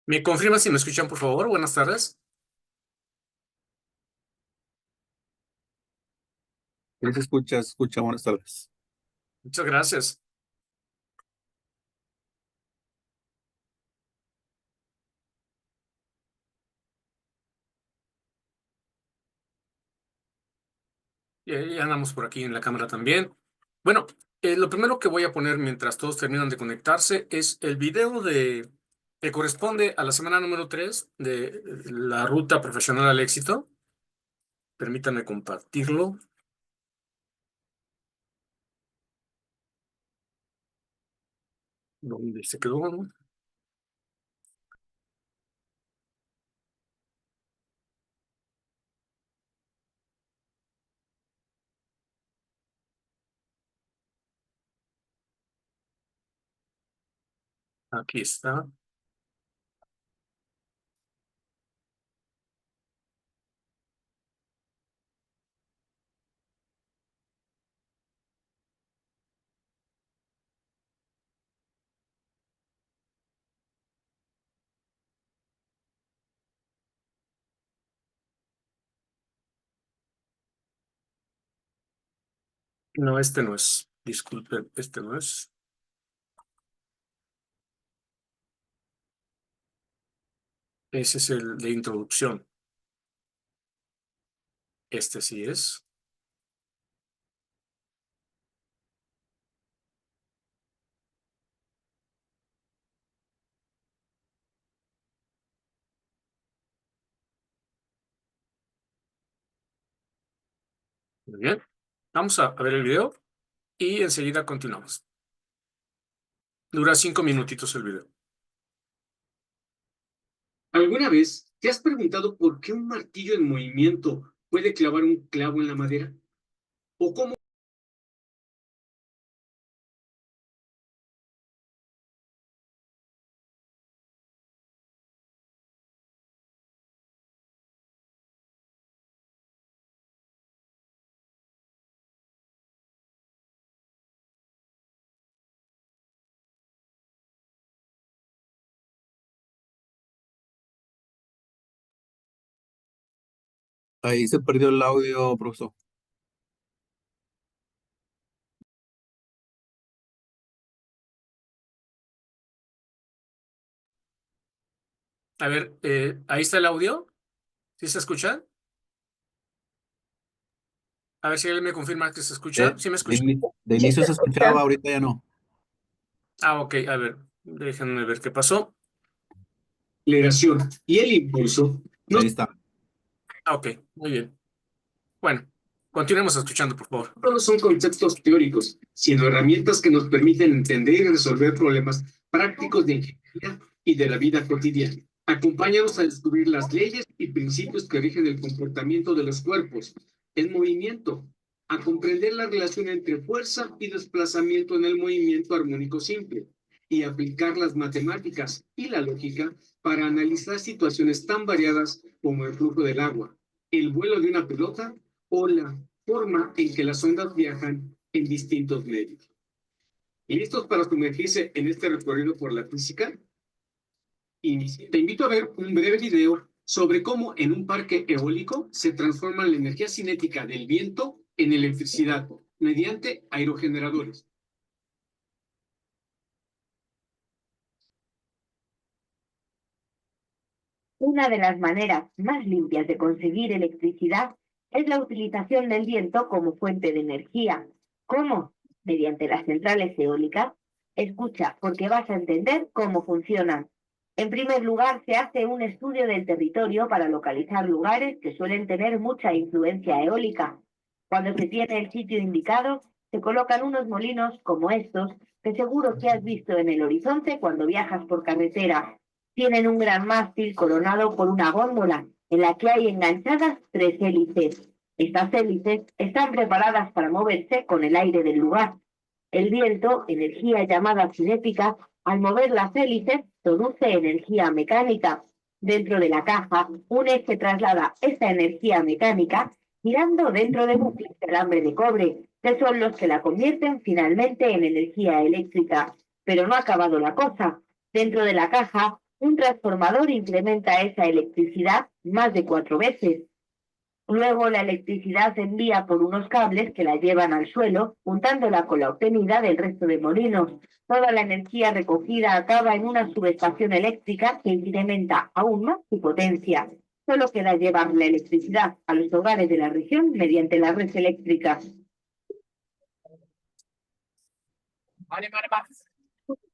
¿Me confirman si me escuchan, por favor? Buenas tardes. Sí, se escucha, buenas tardes. Muchas gracias. Ya andamos por aquí en la cámara también. Bueno, lo primero que voy a poner mientras todos terminan de conectarse es el video que corresponde a la semana número 3 de la ruta profesional al éxito. Permítanme compartirlo. ¿Dónde se quedó? Aquí está. No, este no es. Disculpen, este no es. Ese es el de introducción. Este sí es. Muy bien. Vamos a ver el video y enseguida continuamos. Dura 5 minutitos el video. ¿Alguna vez te has preguntado por qué un martillo en movimiento puede clavar un clavo en la madera? ¿O cómo Ahí se perdió el audio, profesor. A ver, ahí está el audio. ¿Sí se escucha? A ver si alguien me confirma que se escucha. ¿Sí me escucha? De inicio se escuchaba, ahorita ya no. Ah, ok. A ver, déjenme ver qué pasó. aceleración y el impulso no Ahí está. Ah, ok. Muy bien. Bueno, continuemos escuchando, por favor. solo son conceptos teóricos, sino herramientas que nos permiten entender y resolver problemas prácticos de ingeniería y de la vida cotidiana? Acompáñanos a descubrir las leyes y principios que rigen el comportamiento de los cuerpos en movimiento, a comprender la relación entre fuerza y desplazamiento en el movimiento armónico simple y aplicar las matemáticas y la lógica para analizar situaciones tan variadas como el flujo del agua, el vuelo de una pelota o la forma en que las ondas viajan en distintos medios. ¿Listos para sumergirse en este recorrido por la física? Te invito a ver un breve video sobre cómo en un parque eólico se transforma la energía cinética del viento en electricidad mediante aerogeneradores. Una de las maneras más limpias de conseguir electricidad es la utilización del viento como fuente de energía. ¿Cómo? Mediante las centrales eólicas. Escucha, porque vas a entender cómo funcionan. En primer lugar, se hace un estudio del territorio para localizar lugares que suelen tener mucha influencia eólica. Cuando se tiene el sitio indicado, se colocan unos molinos como estos, que seguro que has visto en el horizonte cuando viajas por carretera. Tienen un gran mástil coronado por una góndola en la que hay enganchadas 3 hélices. Estas hélices están preparadas para moverse con el aire del lugar. El viento, energía llamada cinética, al mover las hélices, produce energía mecánica. Dentro de la caja, un eje traslada esa energía mecánica girando dentro de bucles de alambre de cobre, que son los que la convierten finalmente en energía eléctrica. Pero no ha acabado la cosa. Dentro de la caja Un transformador incrementa esa electricidad más de 4 veces. Luego la electricidad se envía por unos cables que la llevan al suelo, juntándola con la obtenida del resto de molinos. Toda la energía recogida acaba en una subestación eléctrica que incrementa aún más su potencia. Solo queda llevar la electricidad a los hogares de la región mediante la red eléctrica.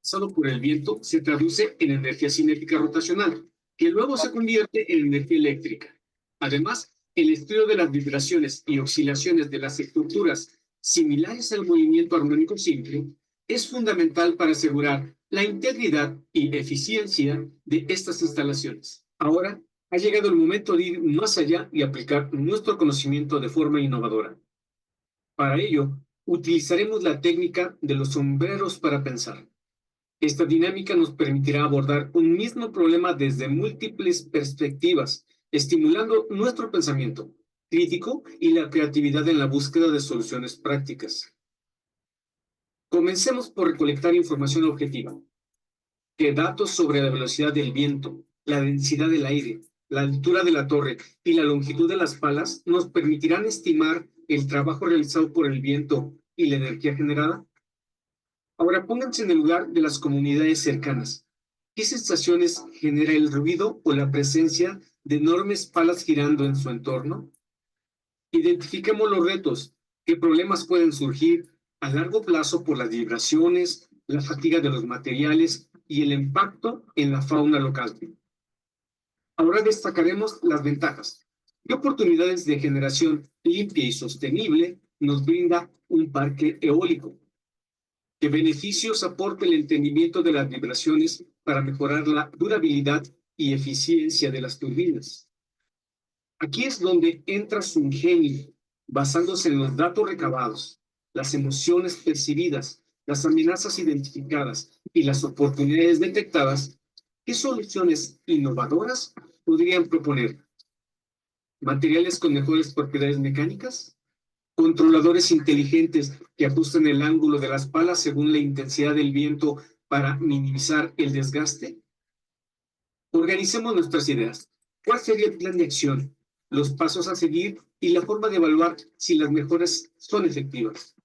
Solo por el viento se traduce en energía cinética rotacional, que luego se convierte en energía eléctrica. Además, el estudio de las vibraciones y oscilaciones de las estructuras similares al movimiento armónico simple es fundamental para asegurar la integridad y eficiencia de estas instalaciones. Ahora ha llegado el momento de ir más allá y aplicar nuestro conocimiento de forma innovadora. Para ello, utilizaremos la técnica de los sombreros para pensar. Esta dinámica nos permitirá abordar un mismo problema desde múltiples perspectivas, estimulando nuestro pensamiento crítico y la creatividad en la búsqueda de soluciones prácticas. Comencemos por recolectar información objetiva, que datos sobre la velocidad del viento, la densidad del aire, la altura de la torre y la longitud de las palas nos permitirán estimar el trabajo realizado por el viento y la energía generada. Ahora pónganse en el lugar de las comunidades cercanas. ¿Qué sensaciones genera el ruido o la presencia de enormes palas girando en su entorno? Identifiquemos los retos. ¿Qué problemas pueden surgir a largo plazo por las vibraciones, la fatiga de los materiales y el impacto en la fauna local? Ahora destacaremos las ventajas. ¿Qué oportunidades de generación limpia y sostenible nos brinda un parque eólico? ¿Qué beneficios aporta el entendimiento de las vibraciones para mejorar la durabilidad y eficiencia de las turbinas? Aquí es donde entra su ingenio, basándose en los datos recabados, las emociones percibidas, las amenazas identificadas y las oportunidades detectadas. ¿Qué soluciones innovadoras podrían proponer? ¿Materiales con mejores propiedades mecánicas? ¿Controladores inteligentes que ajustan el ángulo de las palas según la intensidad del viento para minimizar el desgaste? Organicemos nuestras ideas. ¿Cuál sería el plan de acción, los pasos a seguir y la forma de evaluar si las mejoras son efectivas?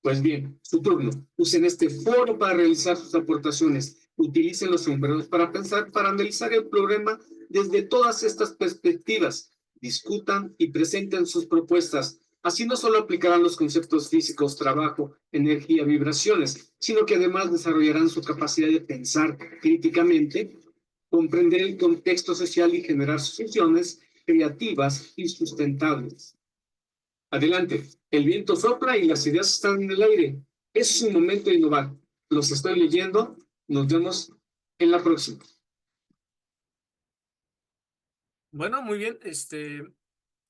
Pues bien, su turno. Usen este foro para realizar sus aportaciones. Utilicen los sombreros para pensar, para analizar el problema desde todas estas perspectivas. Discutan y presenten sus propuestas. Así no solo aplicarán los conceptos físicos, trabajo, energía, vibraciones, sino que además desarrollarán su capacidad de pensar críticamente, comprender el contexto social y generar soluciones creativas y sustentables. Adelante, el viento sopla y las ideas están en el aire. Es un momento de innovar. Los estoy leyendo. Nos vemos en la próxima. Bueno, muy bien.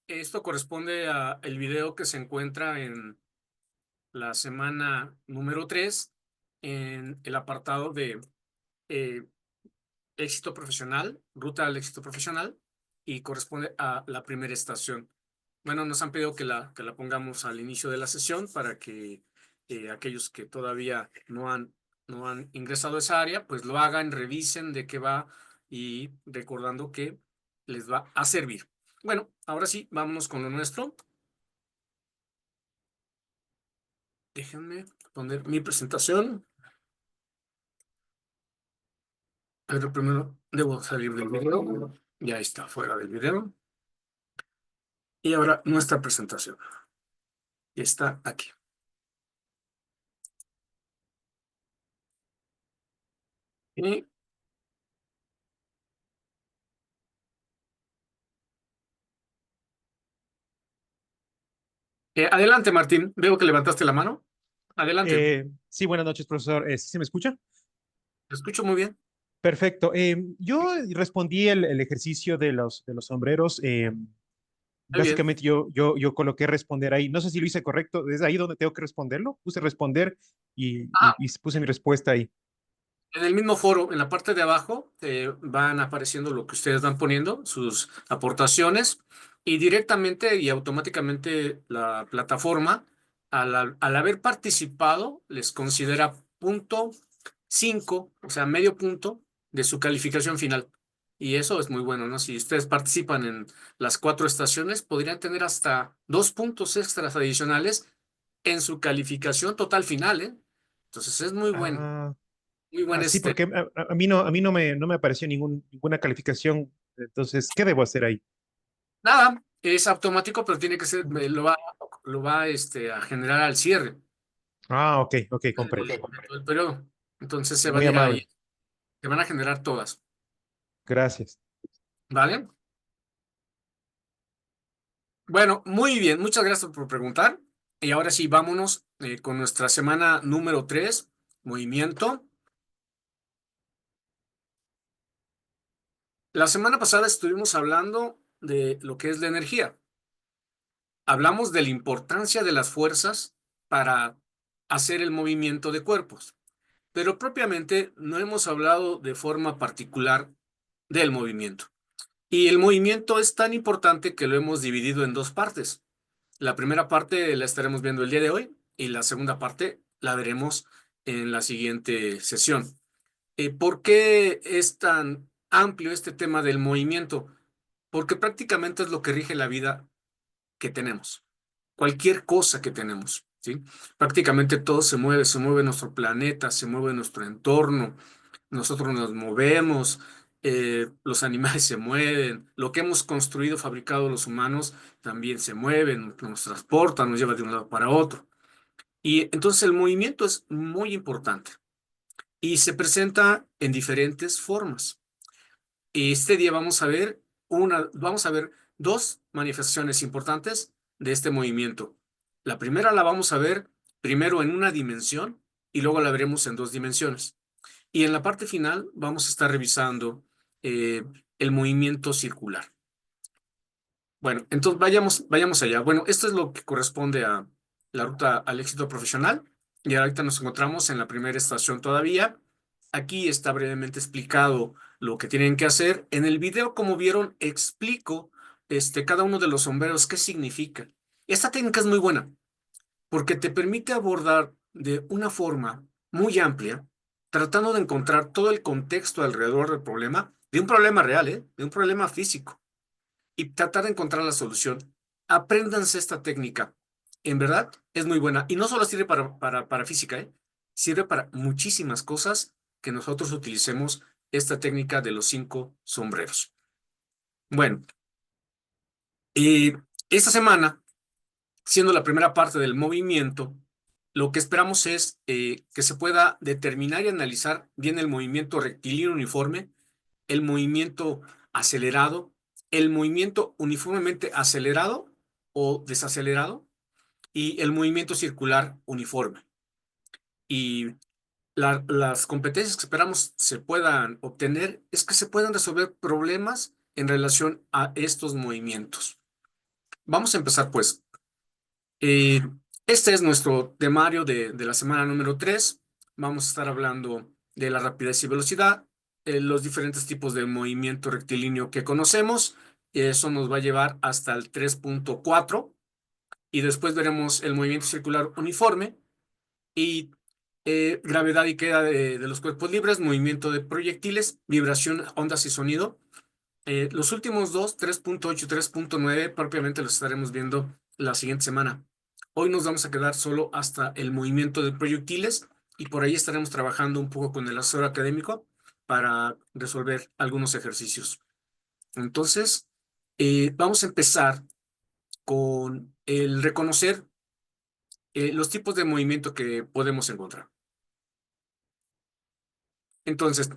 Esto corresponde a el video que se encuentra en la semana número 3 en el apartado de éxito profesional, ruta al éxito profesional, y corresponde a la primera estación. Bueno, nos han pedido que la pongamos al inicio de la sesión para que aquellos que todavía no han ingresado a esa área, pues lo hagan, revisen de qué va y recordando que les va a servir. Bueno, ahora sí, vámonos con lo nuestro. Déjenme poner mi presentación. Pero primero debo salir del video. Ya está fuera del video. Y ahora nuestra presentación. Está aquí. Y adelante, Martín. Veo que levantaste la mano. Adelante. Sí, buenas noches, profesor. ¿Sí se me escucha? Te escucho muy bien. Perfecto. Yo respondí el ejercicio de los sombreros. Muy bien. Básicamente yo coloqué responder ahí. No sé si lo hice correcto. ¿Es ahí donde tengo que responderlo? Puse responder y puse mi respuesta ahí. En el mismo foro, en la parte de abajo, van apareciendo lo que ustedes van poniendo, sus aportaciones, y directamente y automáticamente la plataforma, al haber participado, les considera punto 5, o sea, medio punto, de su calificación final. Y eso es muy bueno, ¿no? Si ustedes participan en las 4 estaciones, podrían tener hasta 2 puntos extras adicionales en su calificación total final, ¿eh? Entonces es Ah, muy buen sí, porque a mí no me apareció ninguna calificación. Entonces, ¿qué debo hacer ahí? nada, es automático, pero tiene que ser, lo va a generar al cierre Ah, ok, ok, comprendo. de todo el periodo. Entonces se van Muy a ir amable. ahí, se van a generar todas, Gracias. ¿vale? Bueno, muy bien, muchas gracias por preguntar. Y ahora sí, vámonos con nuestra semana número 3, movimiento. La semana pasada estuvimos hablando de lo que es la energía. Hablamos de la importancia de las fuerzas para hacer el movimiento de cuerpos, pero propiamente no hemos hablado de forma particular del movimiento. Y el movimiento es tan importante que lo hemos dividido en 2 partes. La primera parte la estaremos viendo el día de hoy y la segunda parte la veremos en la siguiente sesión. ¿Por qué es tan amplio este tema del movimiento? Porque prácticamente es lo que rige la vida que tenemos, cualquier cosa que tenemos, ¿sí? Prácticamente todo se mueve nuestro planeta, se mueve nuestro entorno, nosotros nos movemos, los animales se mueven, lo que hemos construido, fabricado los humanos también se mueven, nos transporta, nos lleva de un lado para otro. Y entonces el movimiento es muy importante y se presenta en diferentes formas. Este día vamos a ver 2 manifestaciones importantes de este movimiento. La primera la vamos a ver primero en una dimensión y luego la veremos en 2 dimensiones. Y en la parte final vamos a estar revisando eh, el movimiento circular. Bueno, entonces vayamos allá. Bueno, esto es lo que corresponde a la ruta al éxito profesional. Y ahorita nos encontramos en la primera estación todavía. Aquí está brevemente explicado lo que tienen que hacer. En el video, como vieron, explico cada uno de los sombreros, qué significa. Esta técnica es muy buena porque te permite abordar de una forma muy amplia, tratando de encontrar todo el contexto alrededor del problema, de un problema real, ¿eh? De un problema físico y tratar de encontrar la solución. Apréndanse esta técnica. En verdad, es muy buena. Y no solo sirve para física, ¿eh? Sirve para muchísimas cosas que nosotros utilicemos esta técnica de los 5 sombreros. Bueno, y esta semana, siendo la primera parte del movimiento, lo que esperamos es que se pueda determinar y analizar bien el movimiento rectilíneo uniforme, el movimiento acelerado, el movimiento uniformemente acelerado o desacelerado y el movimiento circular uniforme. Y las competencias que esperamos se puedan obtener es que se puedan resolver problemas en relación a estos movimientos. Vamos a empezar pues. Eh, este es nuestro temario de la semana número 3. Vamos a estar hablando de la rapidez y velocidad, los diferentes tipos de movimiento rectilíneo que conocemos. Eso nos va a llevar hasta el 3.4 y después veremos el movimiento circular uniforme y gravedad y queda de los cuerpos libres, movimiento de proyectiles, vibración, ondas y sonido. Los últimos 2, 3.8 y 3.9, propiamente los estaremos viendo la siguiente semana. Hoy nos vamos a quedar solo hasta el movimiento de proyectiles y por ahí estaremos trabajando un poco con el asesor académico para resolver algunos ejercicios. Entonces, vamos a empezar con el reconocer los tipos de movimiento que podemos encontrar. Entonces,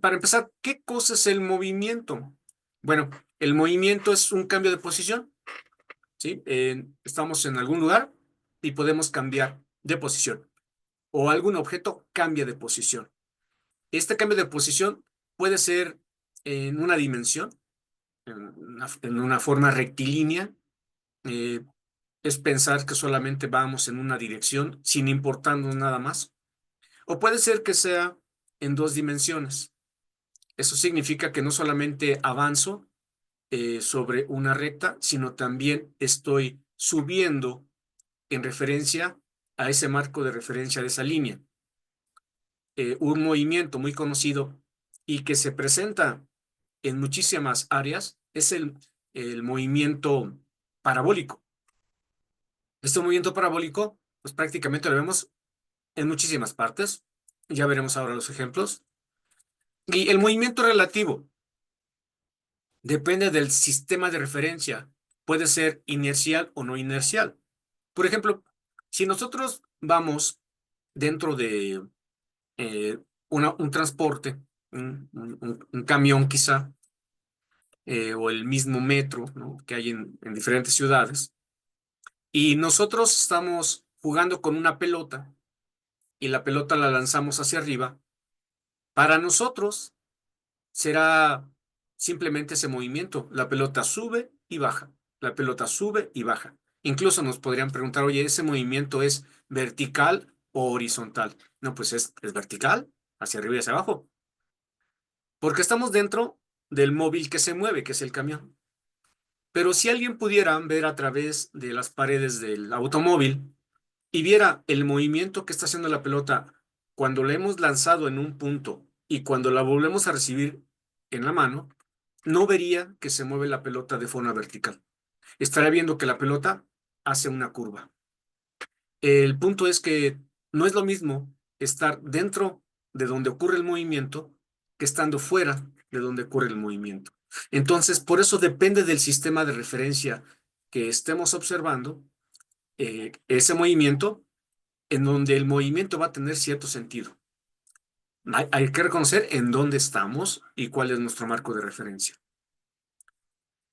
para empezar, ¿qué cosa es el movimiento? Bueno, el movimiento es un cambio de posición, ¿sí? Estamos en algún lugar y podemos cambiar de posición o algún objeto cambia de posición. Este cambio de posición puede ser en una dimensión, en una forma rectilínea. Es pensar que solamente vamos en una dirección sin importarnos nada más. O puede ser que sea en 2 dimensiones. Eso significa que no solamente avanzo sobre una recta, sino también estoy subiendo en referencia a ese marco de referencia de esa línea. Un movimiento muy conocido y que se presenta en muchísimas áreas es el movimiento parabólico. Este movimiento parabólico, pues prácticamente lo vemos en muchísimas partes. Ya veremos ahora los ejemplos. Y el movimiento relativo depende del sistema de referencia. Puede ser inercial o no inercial. Por ejemplo, si nosotros vamos dentro de un transporte, un camión quizá, o el mismo metro, ¿no?, que hay en diferentes ciudades, y nosotros estamos jugando con una pelota y la pelota la lanzamos hacia arriba, para nosotros será simplemente ese movimiento. La pelota sube y baja, la pelota sube y baja. Incluso nos podrían preguntar, oye, ¿ese movimiento es vertical o horizontal? No, pues es vertical, hacia arriba y hacia abajo. Porque estamos dentro del móvil que se mueve, que es el camión. Pero si alguien pudiera ver a través de las paredes del automóvil y viera el movimiento que está haciendo la pelota cuando la hemos lanzado en un punto y cuando la volvemos a recibir en la mano, no vería que se mueve la pelota de forma vertical. Estaría viendo que la pelota hace una curva. El punto es que no es lo mismo estar dentro de donde ocurre el movimiento que estando fuera de donde ocurre el movimiento. Entonces, por eso depende del sistema de referencia que estemos observando, ese movimiento, en donde el movimiento va a tener cierto sentido. Hay que reconocer en dónde estamos y cuál es nuestro marco de referencia.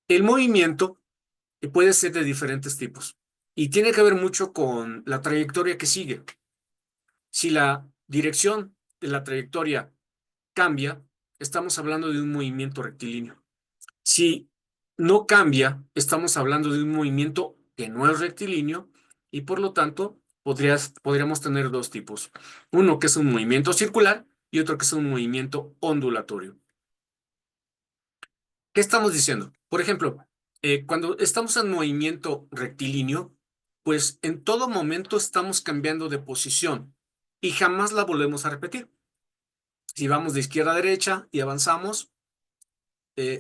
El movimiento puede ser de diferentes tipos y tiene que ver mucho con la trayectoria que sigue. Si la dirección de la trayectoria cambia, estamos hablando de un movimiento rectilíneo. Si no cambia, estamos hablando de un movimiento que no es rectilíneo y por lo tanto podríamos tener dos tipos. Uno que es un movimiento circular y otro que es un movimiento ondulatorio. ¿Qué estamos diciendo? Por ejemplo, cuando estamos en movimiento rectilíneo, pues en todo momento estamos cambiando de posición y jamás la volvemos a repetir. Si vamos de izquierda a derecha y avanzamos,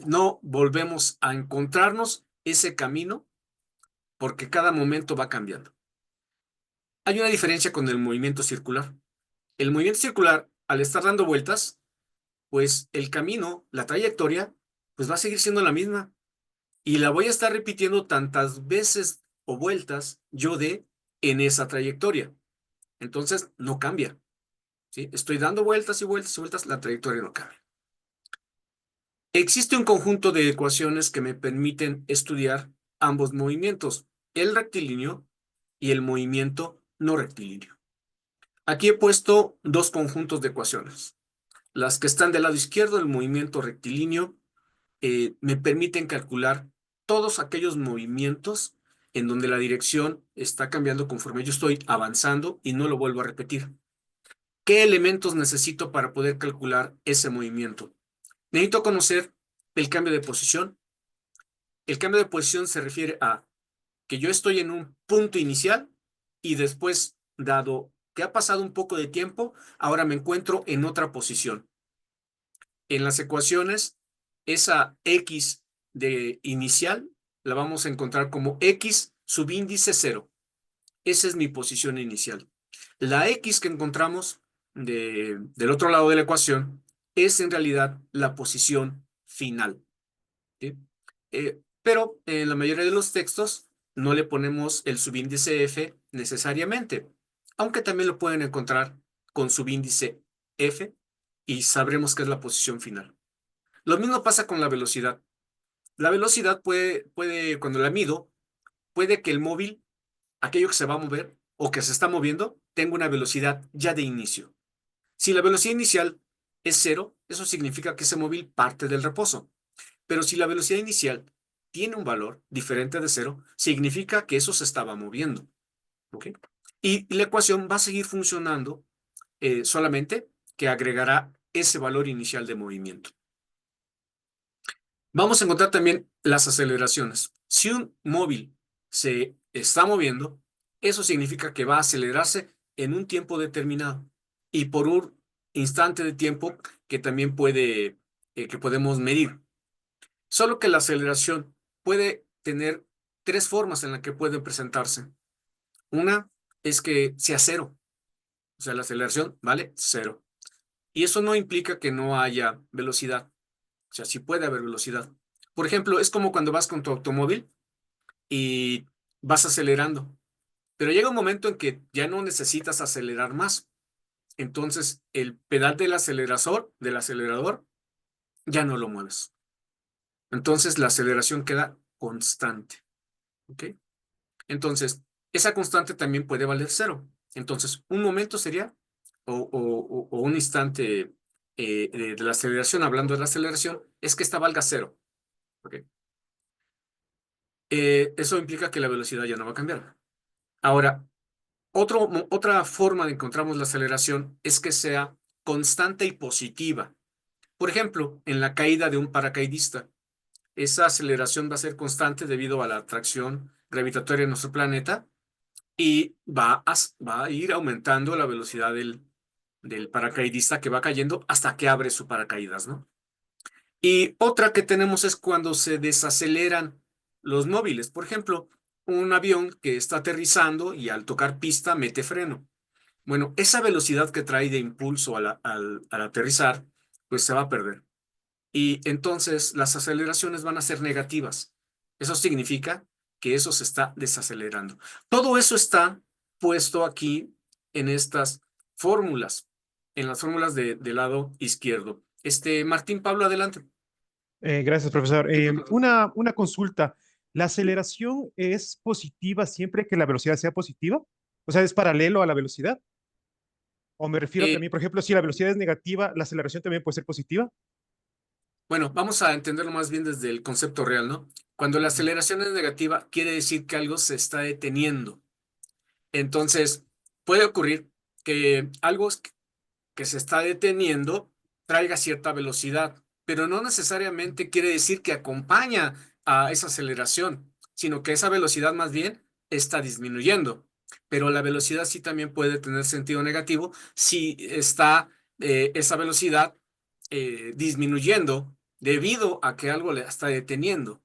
no volvemos a encontrarnos ese camino porque cada momento va cambiando. Hay una diferencia con el movimiento circular. El movimiento circular, al estar dando vueltas, pues el camino, la trayectoria, pues va a seguir siendo la misma. Y la voy a estar repitiendo tantas veces o vueltas yo dé en esa trayectoria. Entonces, no cambia, ¿sí? Estoy dando vueltas y vueltas y vueltas, la trayectoria no cambia. Existe un conjunto de ecuaciones que me permiten estudiar ambos movimientos, el rectilíneo y el movimiento no rectilíneo. Aquí he puesto dos conjuntos de ecuaciones. Las que están del lado izquierdo del movimiento rectilíneo me permiten calcular todos aquellos movimientos en donde la dirección está cambiando conforme yo estoy avanzando y no lo vuelvo a repetir. ¿Qué elementos necesito para poder calcular ese movimiento? Necesito conocer el cambio de posición. El cambio de posición se refiere a que yo estoy en un punto inicial y después, dado que ha pasado un poco de tiempo, ahora me encuentro en otra posición. En las ecuaciones, esa X de inicial la vamos a encontrar como X subíndice 0. Esa es mi posición inicial. La X que encontramos del otro lado de la ecuación es en realidad la posición final, ¿sí? Pero en la mayoría de los textos no le ponemos el subíndice F necesariamente, aunque también lo pueden encontrar con subíndice F y sabremos que es la posición final. Lo mismo pasa con la velocidad. La velocidad puede, cuando la mido, puede que el móvil, aquello que se va a mover o que se está moviendo, tenga una velocidad ya de inicio. Si la velocidad inicial es 0, eso significa que ese móvil parte del reposo. Pero si la velocidad inicial tiene un valor diferente de 0, significa que eso se estaba moviendo. ¿Ok? Y la ecuación va a seguir funcionando, solamente que agregará ese valor inicial de movimiento. Vamos a encontrar también las aceleraciones. Si un móvil se está moviendo, eso significa que va a acelerarse en un tiempo determinado. Y por instante de tiempo que también que podemos medir. Solo que la aceleración puede tener tres formas en las que puede presentarse. Una es que sea cero, o sea, la aceleración vale cero. Y eso no implica que no haya velocidad, o sea, sí puede haber velocidad. Por ejemplo, es como cuando vas con tu automóvil y vas acelerando, pero llega un momento en que ya no necesitas acelerar más. Entonces, el pedal del acelerador, ya no lo mueves. Entonces, la aceleración queda constante. ¿Ok? Entonces, esa constante también puede valer cero. Entonces, un momento sería, o un instante de la aceleración, hablando de la aceleración, es que esta valga cero. ¿Ok? Eso implica que la velocidad ya no va a cambiar. Ahora, otra forma de encontramos la aceleración es que sea constante y positiva. Por ejemplo, en la caída de un paracaidista, esa aceleración va a ser constante debido a la atracción gravitatoria de nuestro planeta y va a ir aumentando la velocidad del paracaidista que va cayendo hasta que abre su paracaídas, ¿no? Y otra que tenemos es cuando se desaceleran los móviles. Por ejemplo, un avión que está aterrizando y al tocar pista mete freno. Bueno, esa velocidad que trae de impulso al aterrizar, pues se va a perder. Y entonces las aceleraciones van a ser negativas. Eso significa que eso se está desacelerando. Todo eso está puesto aquí en estas fórmulas, en las fórmulas del lado izquierdo. Martín, Pablo, adelante. Gracias, profesor. Una consulta. ¿La aceleración es positiva siempre que la velocidad sea positiva? O sea, ¿es paralelo a la velocidad? O me refiero Eh, también, por ejemplo, si la velocidad es negativa, ¿la aceleración también puede ser positiva? bueno, vamos a entenderlo más bien desde el concepto real, ¿no? Cuando la Ujú. aceleración es negativa, quiere decir que algo se está deteniendo. Entonces, puede ocurrir que algo que se está deteniendo traiga cierta velocidad, pero no necesariamente quiere decir que acompaña a esa aceleración, sino que esa velocidad más bien está disminuyendo. Pero la velocidad sí también puede tener sentido negativo si está esa velocidad disminuyendo debido a que algo le está deteniendo.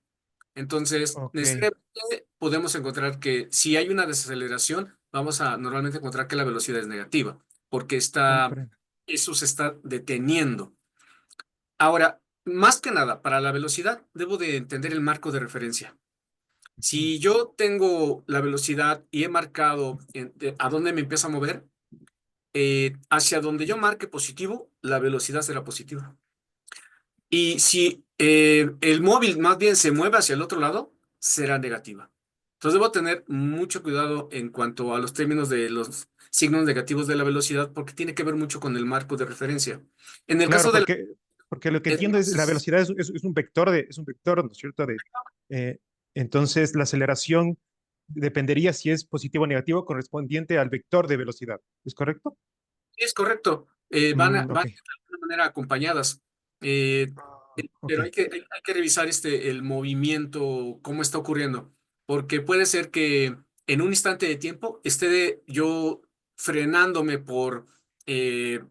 Entonces, Ok, necesariamente podemos encontrar que si hay una desaceleración, vamos a normalmente encontrar que la velocidad es negativa, porque comprendo. eso se está deteniendo. Ahora, más que nada, para la velocidad, debo de entender el marco de referencia. Ujú. Si yo tengo la velocidad y he marcado a dónde me empieza a mover, hacia donde yo marque positivo, la velocidad será positiva. Y si el móvil más bien se mueve hacia el otro lado, será negativa. Entonces debo tener mucho cuidado en cuanto a los términos de los signos negativos de la velocidad, porque tiene que ver mucho con el marco de referencia. En el Claro, caso de la... porque lo que entiendo es la Entonces, velocidad es un vector es un vector, ¿no es cierto? Eh, entonces, la aceleración dependería si es positivo o negativo correspondiente al vector de velocidad. ¿Es correcto? sí, es correcto. Van Ok. de alguna manera acompañadas. Eh, Ok. pero hay que revisar el movimiento, cómo está ocurriendo, porque puede ser que en un instante de tiempo esté yo frenándome por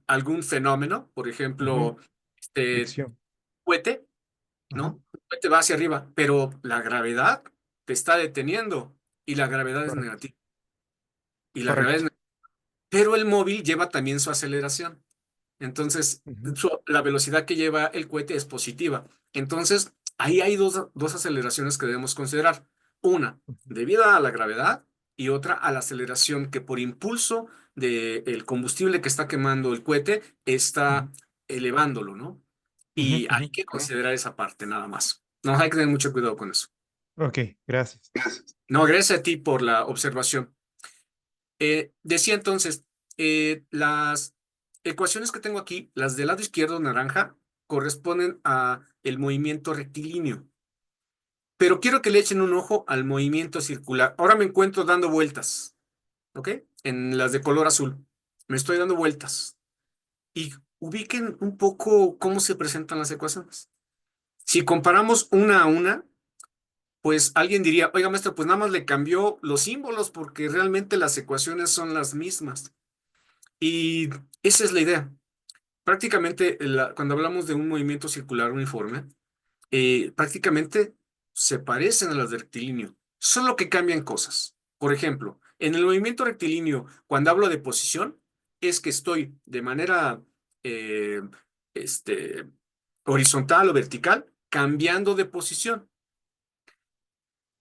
algún fenómeno, por Ujú. ejemplo, este Fricción. cohete, Ajá. ¿no? El cohete va hacia arriba, pero la gravedad te está deteniendo y la gravedad es Correcto. negativa. Y la gravedad es Correcto. pero el móvil lleva también su aceleración. Entonces, Ujú. la velocidad que lleva el cohete es positiva. Entonces, ahí hay dos aceleraciones que debemos considerar. Una, Ujú. debido a la gravedad y otra a la aceleración que por impulso del combustible que está quemando el cohete Ujú. está elevándolo, ¿no? Ujú. Y hay Ujú. que considerar esa parte nada más. No hay que tener mucho cuidado con eso. Ok, gracias. No, gracias a ti por la observación. Decía entonces, las ecuaciones que tengo aquí, las del lado izquierdo naranja, corresponden a el movimiento rectilíneo. Pero quiero que le echen un ojo al movimiento circular. Ahora me encuentro dando vueltas, ¿ok? En las de color azul. Me estoy dando vueltas. Y ubiquen un poco cómo se presentan las ecuaciones. Si comparamos una a una, pues alguien diría, oiga, maestro, pues nada más le cambió los símbolos porque realmente las ecuaciones son las mismas. Y esa es la idea. prácticamente cuando hablamos de un movimiento circular uniforme, prácticamente se parecen a las de rectilíneo, solo que cambian cosas. Por ejemplo, en el movimiento rectilíneo, cuando hablo de posición, es que estoy de manera eh, este, horizontal o vertical, cambiando de posición.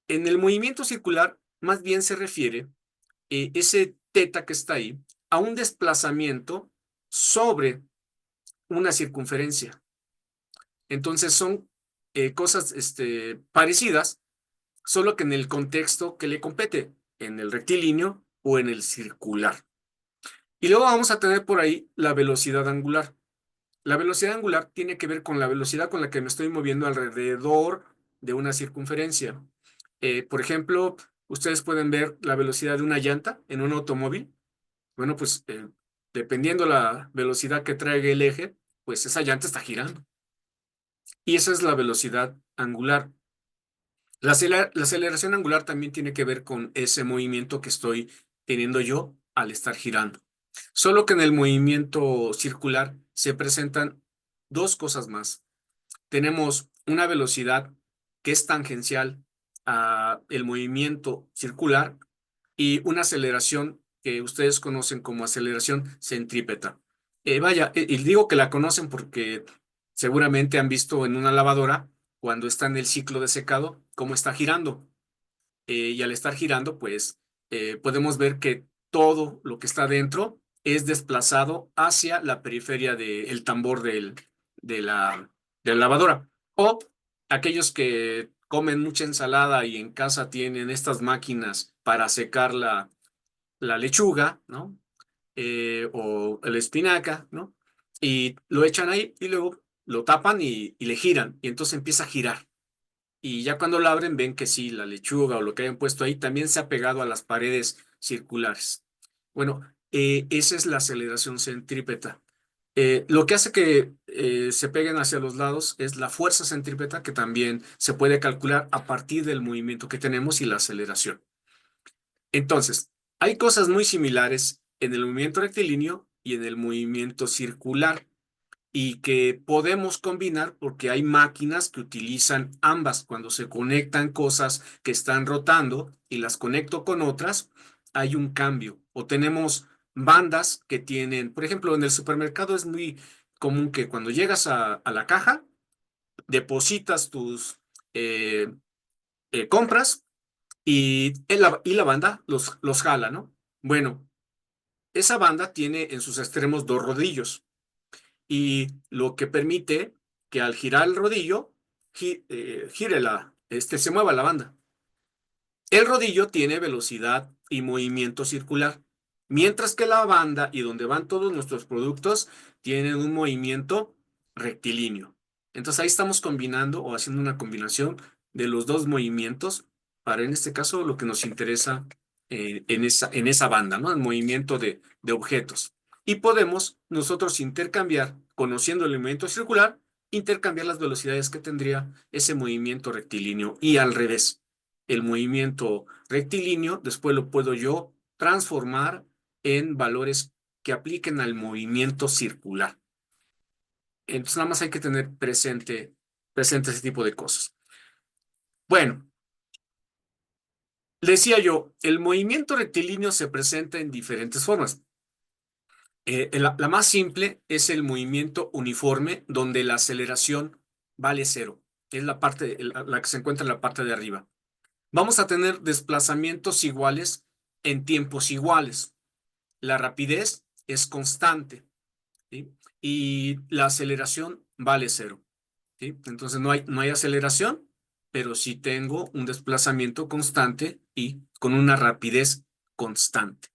En el movimiento circular, más bien se refiere ese teta que está ahí a un desplazamiento sobre una circunferencia. Entonces son cosas parecidas, solo que en el contexto que le compete, en el rectilíneo o en el circular. Y luego vamos a tener por ahí la velocidad angular. La velocidad angular tiene que ver con la velocidad con la que me estoy moviendo alrededor de una circunferencia. Por ejemplo, ustedes pueden ver la velocidad de una llanta en un automóvil. Bueno, pues dependiendo la velocidad que traiga el eje, pues esa llanta está girando. Y esa es la velocidad angular. La aceleración angular también tiene que ver con ese movimiento que estoy teniendo yo al estar girando. Solo que en el movimiento circular se presentan dos cosas más. Tenemos una velocidad que es tangencial a el movimiento circular y una aceleración que ustedes conocen como aceleración centrípeta. Vaya, y digo que la conocen porque seguramente han visto en una lavadora cuando está en el ciclo de secado cómo está girando. Y al estar girando, pues podemos ver que todo lo que está dentro es desplazado hacia la periferia del tambor de la lavadora. O aquellos que comen mucha ensalada y en casa tienen estas máquinas para secar la lechuga, ¿no? O la espinaca, ¿no? Y lo echan ahí y luego lo tapan y le giran. Y entonces empieza a girar. Y ya cuando lo abren ven que sí, la lechuga o lo que hayan puesto ahí también se ha pegado a las paredes circulares. Bueno, esa es la aceleración centrípeta. Lo que hace que se peguen hacia los lados es la fuerza centrípeta, que también se puede calcular a partir del movimiento que tenemos y la aceleración. Entonces, hay cosas muy similares en el movimiento rectilíneo y en el movimiento circular y que podemos combinar porque hay máquinas que utilizan ambas. Cuando se conectan cosas que están rotando y las conecto con otras, hay un cambio. O tenemos bandas que tienen, por ejemplo, en el supermercado es muy común que cuando llegas a la caja, depositas tus eh, compras y la banda los jala, ¿no? Bueno, esa banda tiene en sus extremos dos rodillos y lo que permite que al girar el rodillo gire se mueva la banda. El rodillo tiene velocidad y movimiento circular, mientras que la banda y donde van todos nuestros productos tienen un movimiento rectilíneo. Entonces ahí estamos combinando o haciendo una combinación de los dos movimientos para en este caso lo que nos interesa en esa banda, ¿no? El movimiento de objetos. Y podemos nosotros intercambiar, conociendo el movimiento circular, intercambiar las velocidades que tendría ese movimiento rectilíneo y al revés. El movimiento rectilíneo después lo puedo yo transformar en valores que apliquen al movimiento circular. Entonces nada más hay que tener presente ese tipo de cosas. Bueno, decía yo, el movimiento rectilíneo se presenta en diferentes formas. La más simple es el movimiento uniforme, donde la aceleración vale cero. Es la que se encuentra en la parte de arriba. Vamos a tener desplazamientos iguales en tiempos iguales. La rapidez es constante, ¿sí? Y la aceleración vale cero, ¿sí? Entonces no hay aceleración, pero sí tengo un desplazamiento constante y con una rapidez constante.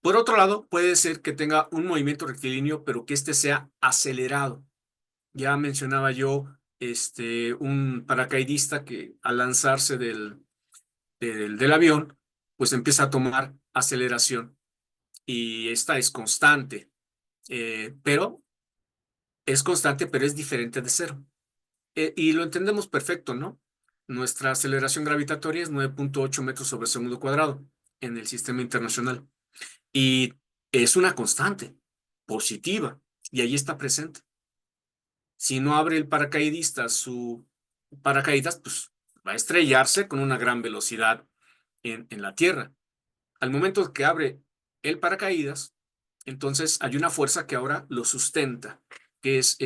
Por otro lado, puede ser que tenga un movimiento rectilíneo, pero que éste sea acelerado. Ya mencionaba yo un paracaidista que al lanzarse del avión, pues empieza a tomar aceleración y esta es constante, pero es diferente de cero. Y lo entendemos perfecto, ¿no? Nuestra aceleración gravitatoria es 9.8 metros sobre segundo cuadrado en el sistema internacional y es una constante positiva. y ahí está presente. Si no abre el paracaidista su paracaídas, pues va a estrellarse con una gran velocidad en la Tierra. Al momento que abre el paracaídas, entonces hay una fuerza que ahora lo sustenta, que es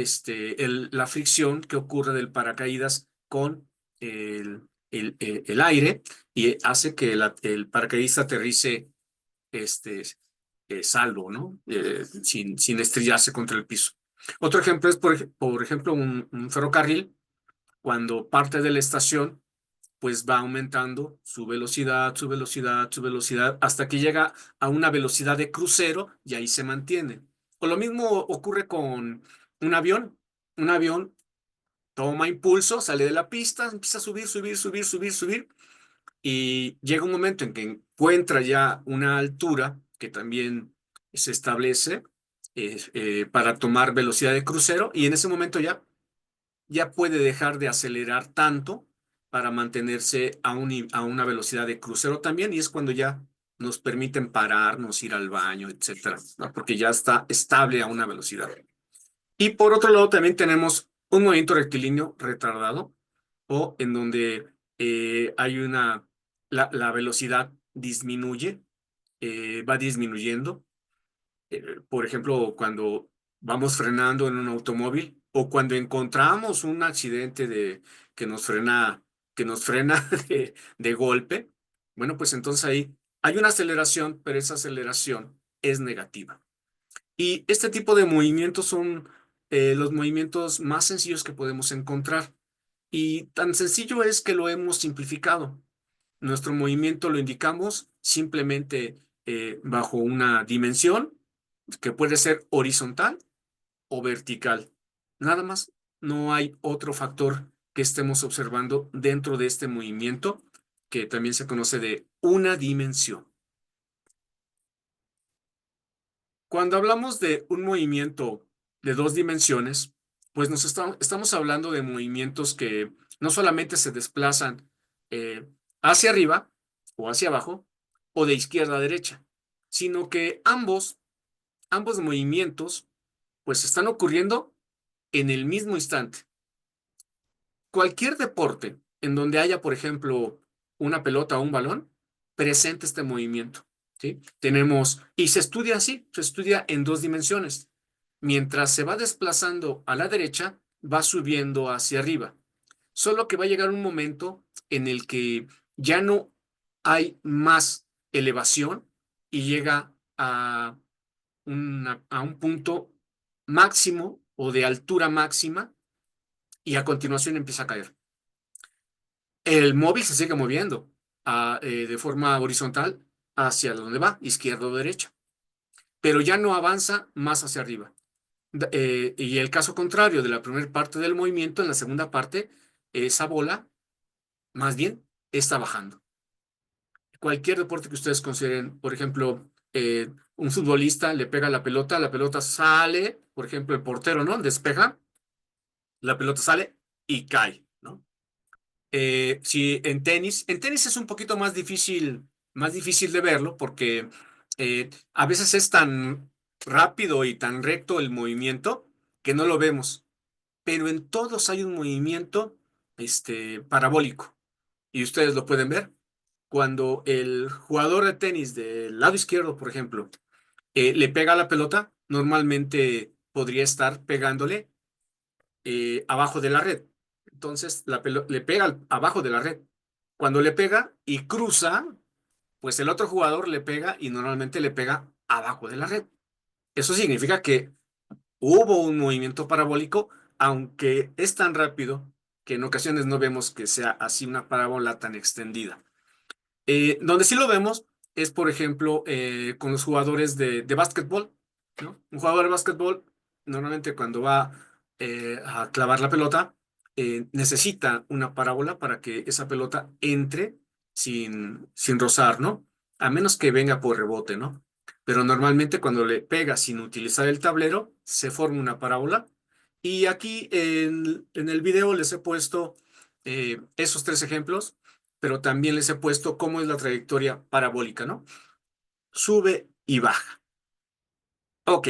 la fricción que ocurre del paracaídas con el aire y hace que el paracaidista aterrice salvo, ¿no? Sin estrellarse contra el piso. Otro ejemplo es, por ejemplo, un ferrocarril, cuando parte de la estación, pues va aumentando su velocidad, su velocidad, su velocidad, hasta que llega a una velocidad de crucero y ahí se mantiene. O lo mismo ocurre con un avión. Un avión toma impulso, sale de la pista, empieza a subir, subir, subir, subir, subir, y llega un momento en que encuentra ya una altura que también se establece para tomar velocidad de crucero, y en ese momento ya puede dejar de acelerar tanto para mantenerse a una velocidad de crucero también, y es cuando ya nos permiten pararnos, ir al baño, etcétera, ¿no? Porque ya está estable a una velocidad. Y por otro lado también tenemos un movimiento rectilíneo retardado, o en donde hay la velocidad disminuye, va disminuyendo. Por ejemplo, cuando vamos frenando en un automóvil o cuando encontramos un accidente que nos frena de golpe, bueno, pues entonces ahí hay una aceleración, pero esa aceleración es negativa. Y este tipo de movimientos son los movimientos más sencillos que podemos encontrar. Y tan sencillo es que lo hemos simplificado. Nuestro movimiento lo indicamos simplemente bajo una dimensión que puede ser horizontal o vertical. Nada más, no hay otro factor que estemos observando dentro de este movimiento, que también se conoce de una dimensión. Cuando hablamos de un movimiento de dos dimensiones, pues estamos hablando de movimientos que no solamente se desplazan hacia arriba o hacia abajo o de izquierda a derecha, sino que ambos movimientos pues están ocurriendo en el mismo instante. Cualquier deporte en donde haya, por ejemplo, una pelota o un balón, presenta este movimiento, ¿sí? Y se estudia así, se estudia en dos dimensiones. Mientras se va desplazando a la derecha, va subiendo hacia arriba. Solo que va a llegar un momento en el que ya no hay más elevación y llega a un punto máximo o de altura máxima, y a continuación empieza a caer. El móvil se sigue moviendo de forma horizontal hacia donde va, izquierda o derecha, pero ya no avanza más hacia arriba. Y el caso contrario de la primera parte del movimiento, en la segunda parte, esa bola más bien está bajando. Cualquier deporte que ustedes consideren, por ejemplo, un futbolista le pega la pelota sale, por ejemplo, el portero, ¿no? Despeja, la pelota sale y cae, ¿no? Si en tenis es un poquito más difícil de verlo, porque a veces es tan rápido y tan recto el movimiento que no lo vemos, pero en todos hay un movimiento parabólico, y ustedes lo pueden ver. Cuando el jugador de tenis del lado izquierdo, por ejemplo, le pega a la pelota, normalmente podría estar pegándole abajo de la red. Entonces le pega abajo de la red. Cuando le pega y cruza, pues el otro jugador le pega y normalmente le pega abajo de la red. Eso significa que hubo un movimiento parabólico, aunque es tan rápido que en ocasiones no vemos que sea así una parábola tan extendida. Donde sí lo vemos es, por ejemplo, con los jugadores de básquetbol, ¿no? Un jugador de básquetbol, normalmente cuando va a clavar la pelota, necesita una parábola para que esa pelota entre sin rozar, ¿no? A menos que venga por rebote, ¿no? Pero normalmente cuando le pega sin utilizar el tablero, se forma una parábola. Y aquí en el video les he puesto esos tres ejemplos, pero también les he puesto cómo es la trayectoria parabólica, ¿no? Sube y baja. Ok,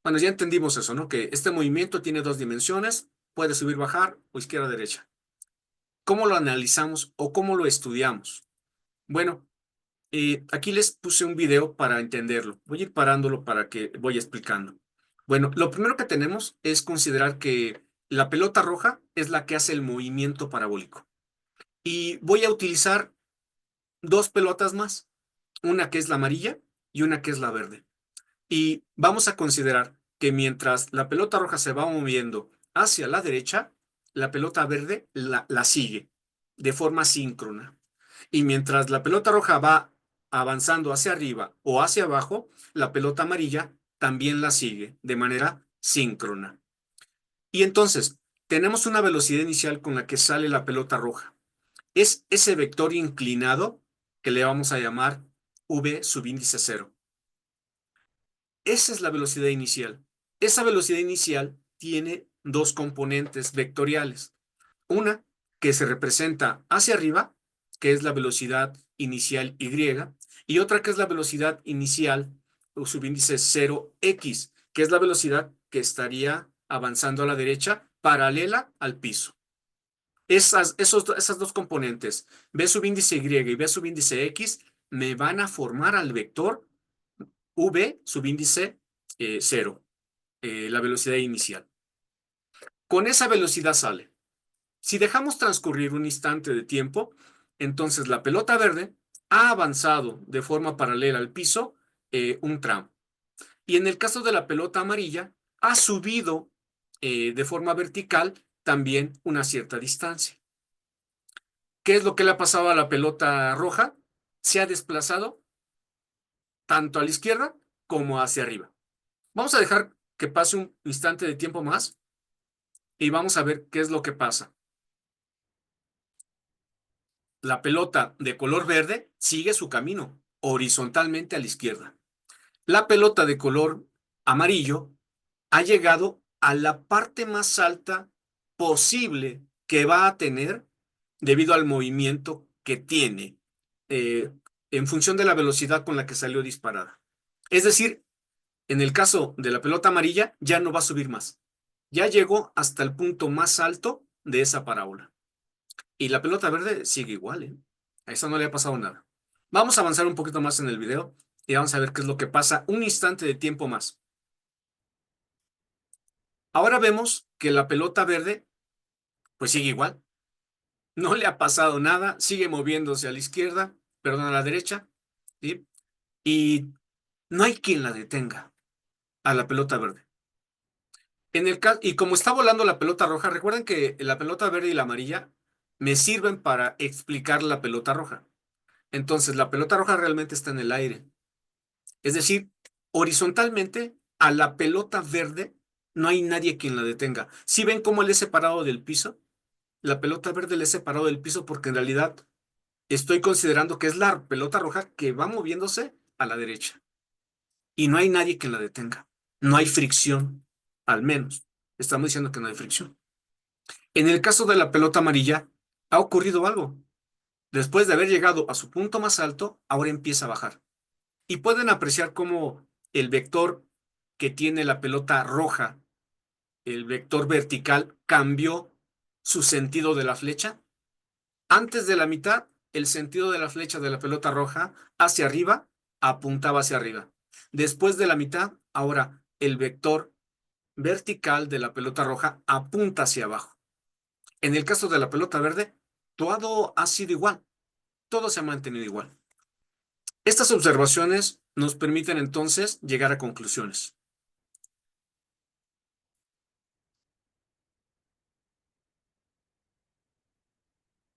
Bueno, ya entendimos eso, ¿no? Que este movimiento tiene dos dimensiones, puede subir, bajar o izquierda, derecha. ¿Cómo lo analizamos o cómo lo estudiamos? Bueno, aquí les puse un video para entenderlo. Voy a ir parándolo para que voy explicando. Bueno, lo primero que tenemos es considerar que la pelota roja es la que hace el movimiento parabólico. Y voy a utilizar dos pelotas más, una que es la amarilla y una que es la verde. Y vamos a considerar que mientras la pelota roja se va moviendo hacia la derecha, la pelota verde la sigue de forma síncrona. Y mientras la pelota roja va avanzando hacia arriba o hacia abajo, la pelota amarilla también la sigue de manera síncrona. Y entonces, tenemos una velocidad inicial con la que sale la pelota roja. Es ese vector inclinado que le vamos a llamar v subíndice 0. Esa es la velocidad inicial. Esa velocidad inicial tiene dos componentes vectoriales. Una que se representa hacia arriba, que es la velocidad inicial y, y otra que es la velocidad inicial o subíndice 0x, que es la velocidad que estaría avanzando a la derecha paralela al piso. Esas dos componentes, v subíndice y y v subíndice x, me van a formar al vector v subíndice 0, la velocidad inicial. Con esa velocidad sale. Si dejamos transcurrir un instante de tiempo, entonces la pelota verde ha avanzado de forma paralela al piso un tramo. Y en el caso de la pelota amarilla, ha subido de forma vertical también una cierta distancia. ¿Qué es lo que le ha pasado a la pelota roja? Se ha desplazado tanto a la izquierda como hacia arriba. Vamos a dejar que pase un instante de tiempo más y vamos a ver qué es lo que pasa. La pelota de color verde sigue su camino horizontalmente a la izquierda. La pelota de color amarillo ha llegado a la parte más alta posible que va a tener debido al movimiento que tiene en función de la velocidad con la que salió disparada. Es decir, en el caso de la pelota amarilla ya no va a subir más. Ya llegó hasta el punto más alto de esa parábola. Y la pelota verde sigue igual, ¿eh? A esa no le ha pasado nada. Vamos a avanzar un poquito más en el video y vamos a ver qué es lo que pasa un instante de tiempo más. Ahora vemos que la pelota verde pues sigue igual. No le ha pasado nada, sigue moviéndose a la izquierda, perdón, a la derecha, ¿sí? Y no hay quien la detenga a la pelota verde. Y como está volando la pelota roja, recuerden que la pelota verde y la amarilla me sirven para explicar la pelota roja. Entonces, la pelota roja realmente está en el aire. Es decir, horizontalmente a la pelota verde no hay nadie quien la detenga. Si ven cómo le he separado del piso, la pelota verde le he separado del piso porque en realidad estoy considerando que es la pelota roja que va moviéndose a la derecha. Y no hay nadie quien la detenga. No hay fricción, al menos. Estamos diciendo que no hay fricción. En el caso de la pelota amarilla, ha ocurrido algo. Después de haber llegado a su punto más alto, ahora empieza a bajar. Y pueden apreciar cómo el vector que tiene la pelota roja, el vector vertical, cambió su sentido de la flecha. Antes de la mitad, el sentido de la flecha de la pelota roja hacia arriba apuntaba hacia arriba. Después de la mitad, ahora el vector vertical de la pelota roja apunta hacia abajo. En el caso de la pelota verde, todo ha sido igual. Todo se ha mantenido igual. Estas observaciones nos permiten entonces llegar a conclusiones.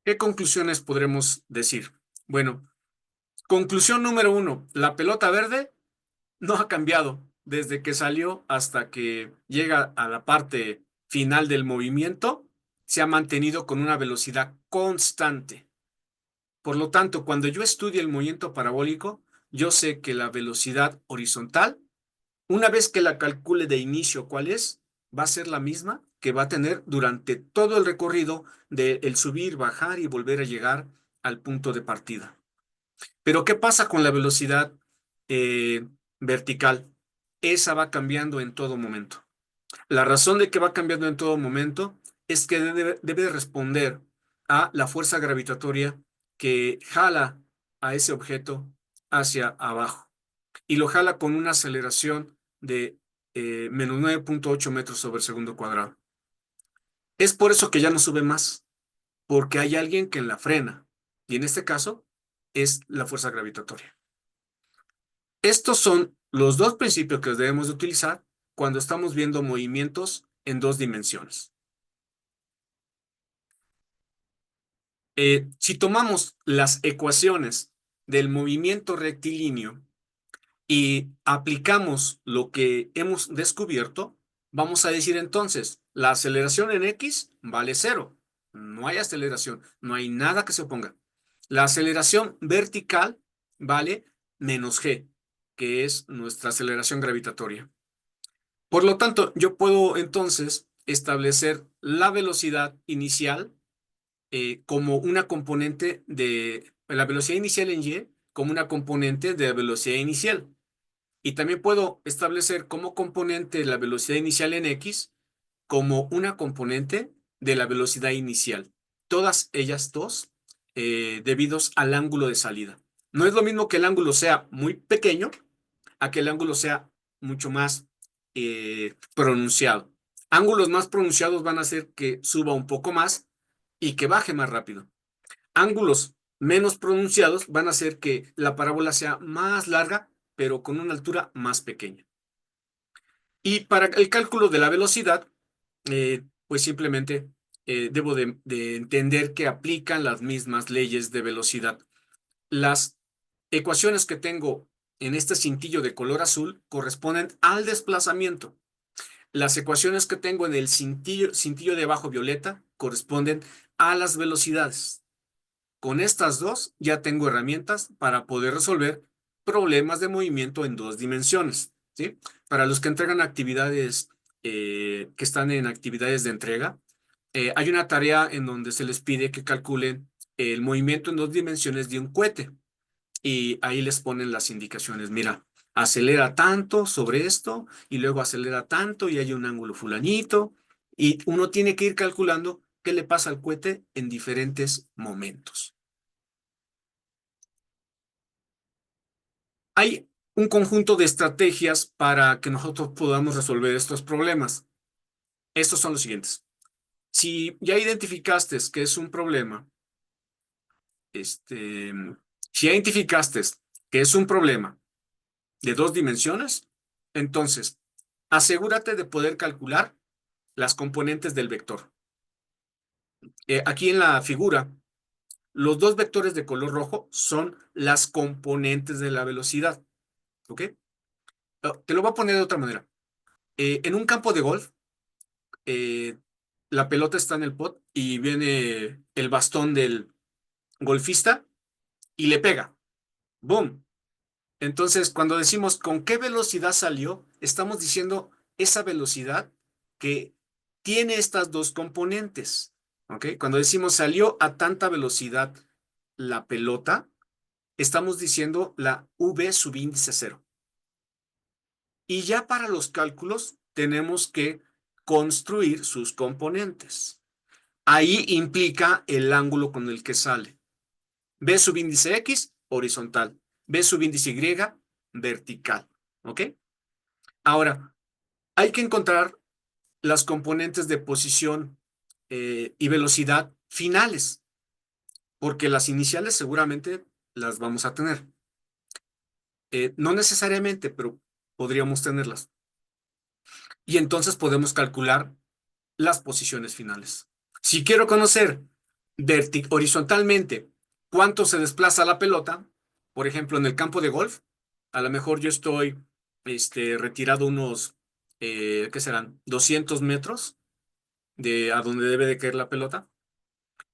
¿Qué conclusiones podremos decir? Bueno, conclusión número 1, la pelota verde no ha cambiado desde que salió hasta que llega a la parte final del movimiento, se ha mantenido con una velocidad constante. Por lo tanto, cuando yo estudie el movimiento parabólico, yo sé que la velocidad horizontal, una vez que la calcule de inicio cuál es, va a ser la misma que va a tener durante todo el recorrido del subir, bajar y volver a llegar al punto de partida. Pero ¿qué pasa con la velocidad vertical? esa va cambiando en todo momento. La razón de que va cambiando en todo momento es que debe responder a la fuerza gravitatoria que jala a ese objeto hacia abajo. Y lo jala con una aceleración de menos 9.8 metros sobre segundo cuadrado. Es por eso que ya no sube más, porque hay alguien que la frena. Y en este caso es la fuerza gravitatoria. Estos son los dos principios que debemos de utilizar cuando estamos viendo movimientos en dos dimensiones. Si tomamos las ecuaciones del movimiento rectilíneo y aplicamos lo que hemos descubierto, vamos a decir entonces, la aceleración en X vale 0. No hay aceleración, no hay nada que se oponga. La aceleración vertical vale menos G, que es nuestra aceleración gravitatoria. Por lo tanto, yo puedo entonces establecer la velocidad inicial como una componente de la velocidad inicial en Y, como una componente de la velocidad inicial. Y también puedo establecer como componente la velocidad inicial en X como una componente de la velocidad inicial. Todas ellas dos debidos al ángulo de salida. No es lo mismo que el ángulo sea muy pequeño a que el ángulo sea mucho más pronunciado. Ángulos más pronunciados van a hacer que suba un poco más y que baje más rápido. Ángulos menos pronunciados van a hacer que la parábola sea más larga, pero con una altura más pequeña. Y para el cálculo de la velocidad, pues simplemente debo de entender que aplican las mismas leyes de velocidad. Las ecuaciones que tengo en este cintillo de color azul corresponden al desplazamiento. Las ecuaciones que tengo en el cintillo de abajo violeta corresponden a las velocidades. Con estas dos ya tengo herramientas para poder resolver problemas de movimiento en dos dimensiones, ¿sí? Para los que entregan actividades que están en actividades de entrega, hay una tarea en donde se les pide que calculen el movimiento en dos dimensiones de un cohete. Y ahí les ponen las indicaciones. Mira, acelera tanto sobre esto y luego acelera tanto y hay un ángulo fulanito. Y uno tiene que ir calculando qué le pasa al cohete en diferentes momentos. Hay un conjunto de estrategias para que nosotros podamos resolver estos problemas. Estos son los siguientes. Si ya identificaste que es un problema, si ya identificaste que es un problema de dos dimensiones, entonces asegúrate de poder calcular las componentes del vector. Aquí en la figura, los dos vectores de color rojo son las componentes de la velocidad. ¿Ok? Te lo voy a poner de otra manera. En un campo de golf, la pelota está en el pot y viene el bastón del golfista y le pega. ¡Boom! Entonces, cuando decimos con qué velocidad salió, estamos diciendo esa velocidad que tiene estas dos componentes. ¿Ok? Cuando decimos salió a tanta velocidad la pelota, estamos diciendo la V subíndice 0. Y ya para los cálculos tenemos que construir sus componentes. Ahí implica el ángulo con el que sale. V subíndice X, horizontal. V subíndice Y, vertical. ¿Ok? Ahora, hay que encontrar las componentes de posición y velocidad finales, porque las iniciales seguramente las vamos a tener. No necesariamente, pero podríamos tenerlas. Y entonces podemos calcular las posiciones finales. Si quiero conocer horizontalmente cuánto se desplaza la pelota, por ejemplo, en el campo de golf, a lo mejor yo estoy retirado unos, ¿qué serán? 200 metros de a donde debe de caer la pelota.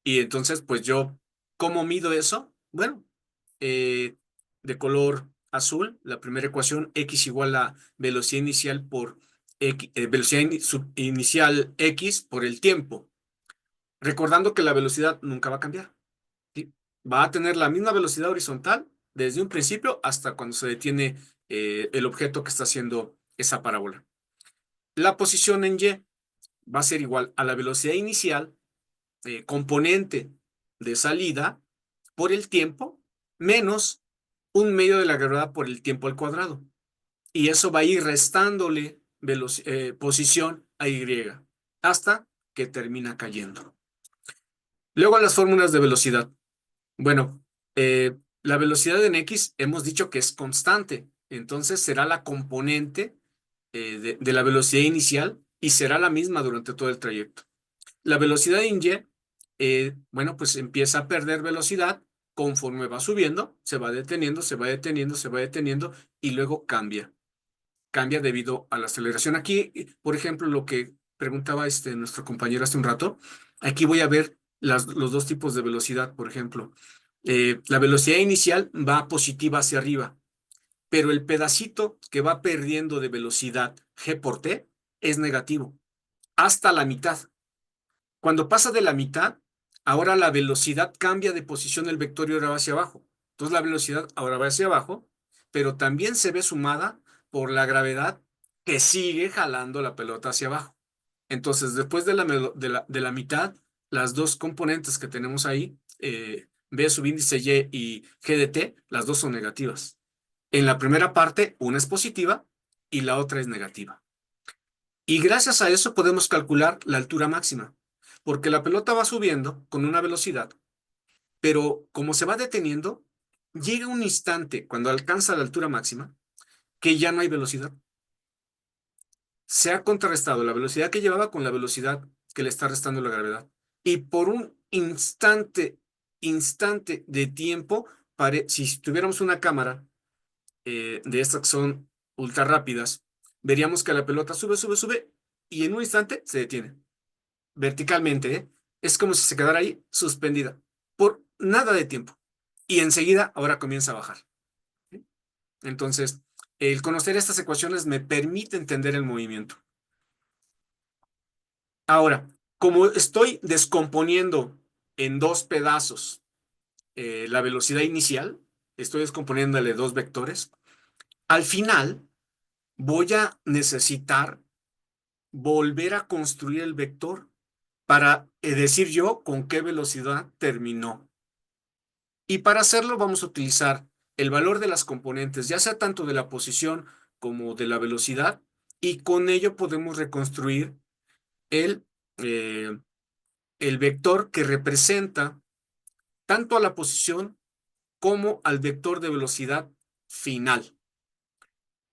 Y entonces, pues yo, ¿cómo mido eso? Bueno, de color azul, la primera ecuación, X igual a velocidad inicial por velocidad inicial X por el tiempo. Recordando que la velocidad nunca va a cambiar, ¿sí? Va a tener la misma velocidad horizontal desde un principio hasta cuando se detiene el objeto que está siendo esa parábola. La posición en Y va a ser igual a la velocidad inicial, componente de salida, por el tiempo, menos un medio de la gravedad por el tiempo al cuadrado. Y eso va a ir restándole posición a Y hasta que termina cayendo. Luego las fórmulas de velocidad. Bueno, la velocidad en X hemos dicho que es constante, entonces será la componente de la velocidad inicial y será la misma durante todo el trayecto. La velocidad en Y, bueno, pues empieza a perder velocidad conforme va subiendo, se va deteniendo, se va deteniendo, se va deteniendo y luego cambia. Cambia debido a la aceleración. Aquí, por ejemplo, lo que preguntaba nuestro compañero hace un rato, aquí voy a ver los dos tipos de velocidad, por ejemplo. La velocidad inicial va positiva hacia arriba, pero el pedacito que va perdiendo de velocidad g por t es negativo, hasta la mitad. Cuando pasa de la mitad, ahora la velocidad cambia de posición el vector y ahora va hacia abajo. Entonces la velocidad ahora va hacia abajo, pero también se ve sumada por la gravedad que sigue jalando la pelota hacia abajo. Entonces, después de la mitad, las dos componentes que tenemos ahí, B subíndice Y y G de T, las dos son negativas. En la primera parte, una es positiva y la otra es negativa. Y gracias a eso podemos calcular la altura máxima, porque la pelota va subiendo con una velocidad, pero como se va deteniendo, llega un instante cuando alcanza la altura máxima que ya no hay velocidad. Se ha contrarrestado la velocidad que llevaba con la velocidad que le está restando la gravedad. Y por un instante de tiempo, si tuviéramos una cámara de estas que son ultra rápidas, veríamos que la pelota sube, sube, sube y en un instante se detiene. Verticalmente, ¿eh? Es como si se quedara ahí suspendida por nada de tiempo. Y enseguida ahora comienza a bajar. ¿Sí? Entonces, el conocer estas ecuaciones me permite entender el movimiento. Ahora, como estoy descomponiendo en dos pedazos la velocidad inicial, estoy descomponiéndole dos vectores, al final voy a necesitar volver a construir el vector para decir yo con qué velocidad terminó. Y para hacerlo vamos a utilizar el valor de las componentes, ya sea tanto de la posición como de la velocidad, y con ello podemos reconstruir el, eh, el vector que representa tanto a la posición como al vector de velocidad final.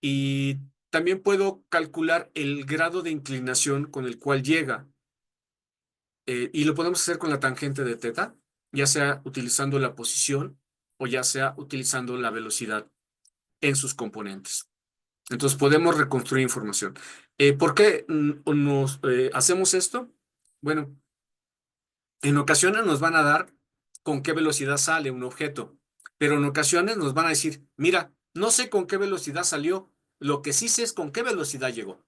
Y también puedo calcular el grado de inclinación con el cual llega. Y lo podemos hacer con la tangente de teta, ya sea utilizando la posición o ya sea utilizando la velocidad en sus componentes. Entonces podemos reconstruir información. ¿Por qué nos hacemos esto? Bueno, en ocasiones nos van a dar con qué velocidad sale un objeto, pero en ocasiones nos van a decir, mira, no sé con qué velocidad salió, lo que sí sé es con qué velocidad llegó.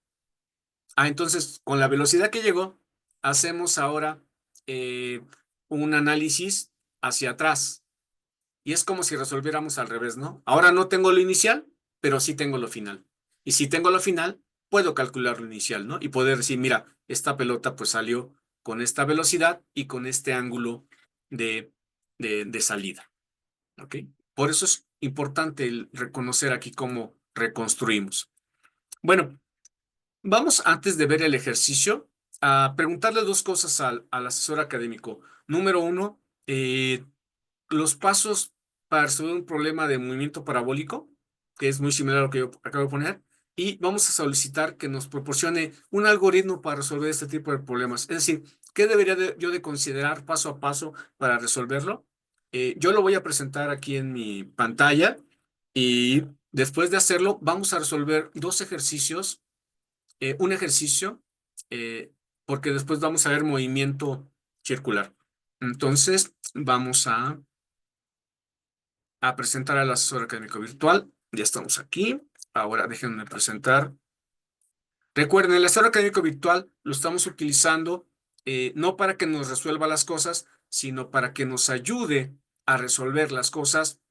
Entonces, con la velocidad que llegó, hacemos ahora un análisis hacia atrás. Y es como si resolviéramos al revés, ¿no? Ahora no tengo lo inicial, pero sí tengo lo final. Y si tengo lo final, puedo calcular lo inicial, ¿no? Y poder decir, mira, esta pelota pues salió con esta velocidad y con este ángulo de salida. ¿Ok? Por eso es importante el reconocer aquí cómo reconstruimos. Bueno, vamos antes de ver el ejercicio a preguntarle dos cosas al asesor académico. Número uno, los pasos para resolver un problema de movimiento parabólico, que es muy similar a lo que yo acabo de poner, y vamos a solicitar que nos proporcione un algoritmo para resolver este tipo de problemas. Es decir, ¿qué debería yo de considerar paso a paso para resolverlo? Yo lo voy a presentar aquí en mi pantalla y después de hacerlo vamos a resolver dos ejercicios, un ejercicio, eh, porque después vamos a ver movimiento circular. Entonces, vamos a presentar al asesor académico virtual. Ya estamos aquí. Ahora déjenme presentar. Recuerden, el asesor académico virtual lo estamos utilizando no para que nos resuelva las cosas, sino para que nos ayude a resolver las cosas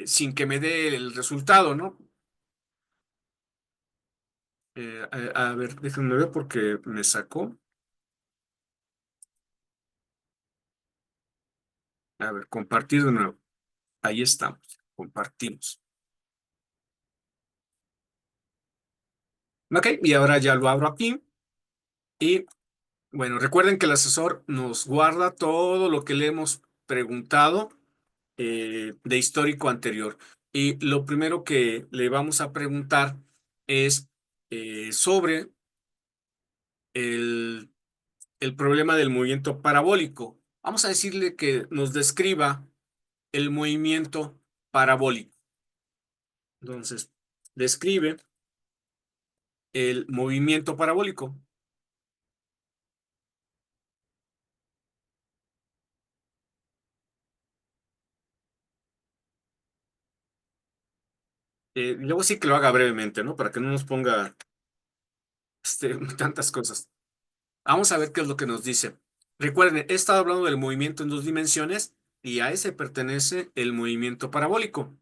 sin que me dé el resultado, ¿no? A ver, déjenme ver porque me sacó. A ver, compartir de nuevo. Ahí estamos. Compartimos. Ok, y ahora ya lo abro aquí. Y bueno, recuerden que el asesor nos guarda todo lo que le hemos preguntado de histórico anterior. Y lo primero que le vamos a preguntar es sobre el, el problema del movimiento parabólico. Vamos a decirle que nos describa el movimiento parabólico. Entonces, describe el movimiento parabólico. Luego sí que lo haga brevemente, ¿no? Para que no nos ponga tantas cosas. Vamos a ver qué es lo que nos dice. Recuerden, he estado hablando del movimiento en 2 dimensiones y a ese pertenece el movimiento parabólico.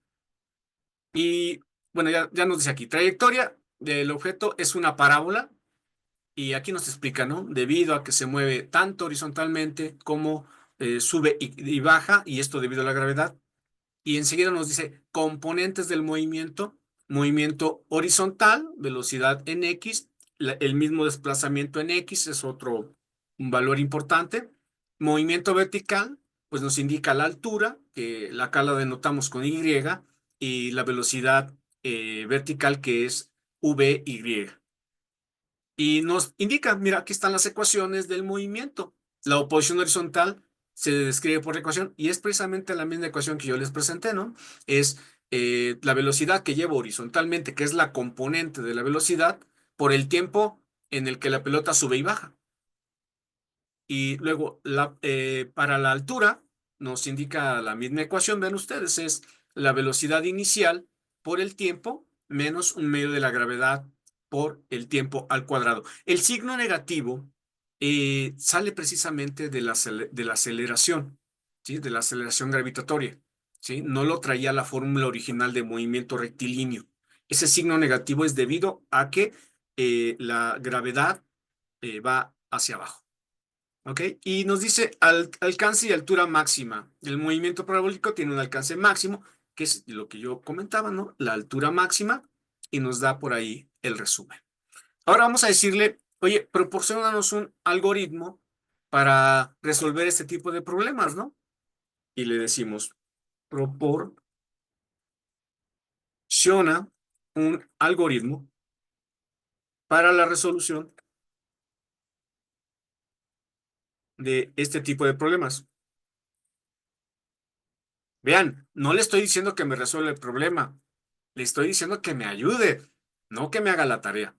Y bueno, ya nos dice aquí, trayectoria del objeto es una parábola y aquí nos explica, ¿no? Debido a que se mueve tanto horizontalmente como sube y baja, y esto debido a la gravedad. Y enseguida nos dice componentes del movimiento, movimiento horizontal, velocidad en X, el mismo desplazamiento en X es un valor importante. Movimiento vertical, pues nos indica la altura, que acá la denotamos con Y, y la velocidad vertical, que es VY. Y nos indica, mira, aquí están las ecuaciones del movimiento. La oposición horizontal se describe por la ecuación y es precisamente la misma ecuación que yo les presenté, ¿no? Es la velocidad que llevo horizontalmente, que es la componente de la velocidad, por el tiempo en el que la pelota sube y baja. Y luego, para la altura, nos indica la misma ecuación, ven ustedes, es la velocidad inicial por el tiempo menos un medio de la gravedad por el tiempo al cuadrado. El signo negativo sale precisamente de la aceleración, ¿sí? De la aceleración gravitatoria, ¿sí? No lo traía la fórmula original de movimiento rectilíneo. Ese signo negativo es debido a que la gravedad va hacia abajo. ¿Ok? Y nos dice alcance y altura máxima. El movimiento parabólico tiene un alcance máximo, que es lo que yo comentaba, ¿no? La altura máxima, y nos da por ahí el resumen. Ahora vamos a decirle, oye, proporciónanos un algoritmo para resolver este tipo de problemas, ¿no? Y le decimos, proporciona un algoritmo para la resolución de este tipo de problemas. Vean, no le estoy diciendo que me resuelva el problema, le estoy diciendo que me ayude, no que me haga la tarea.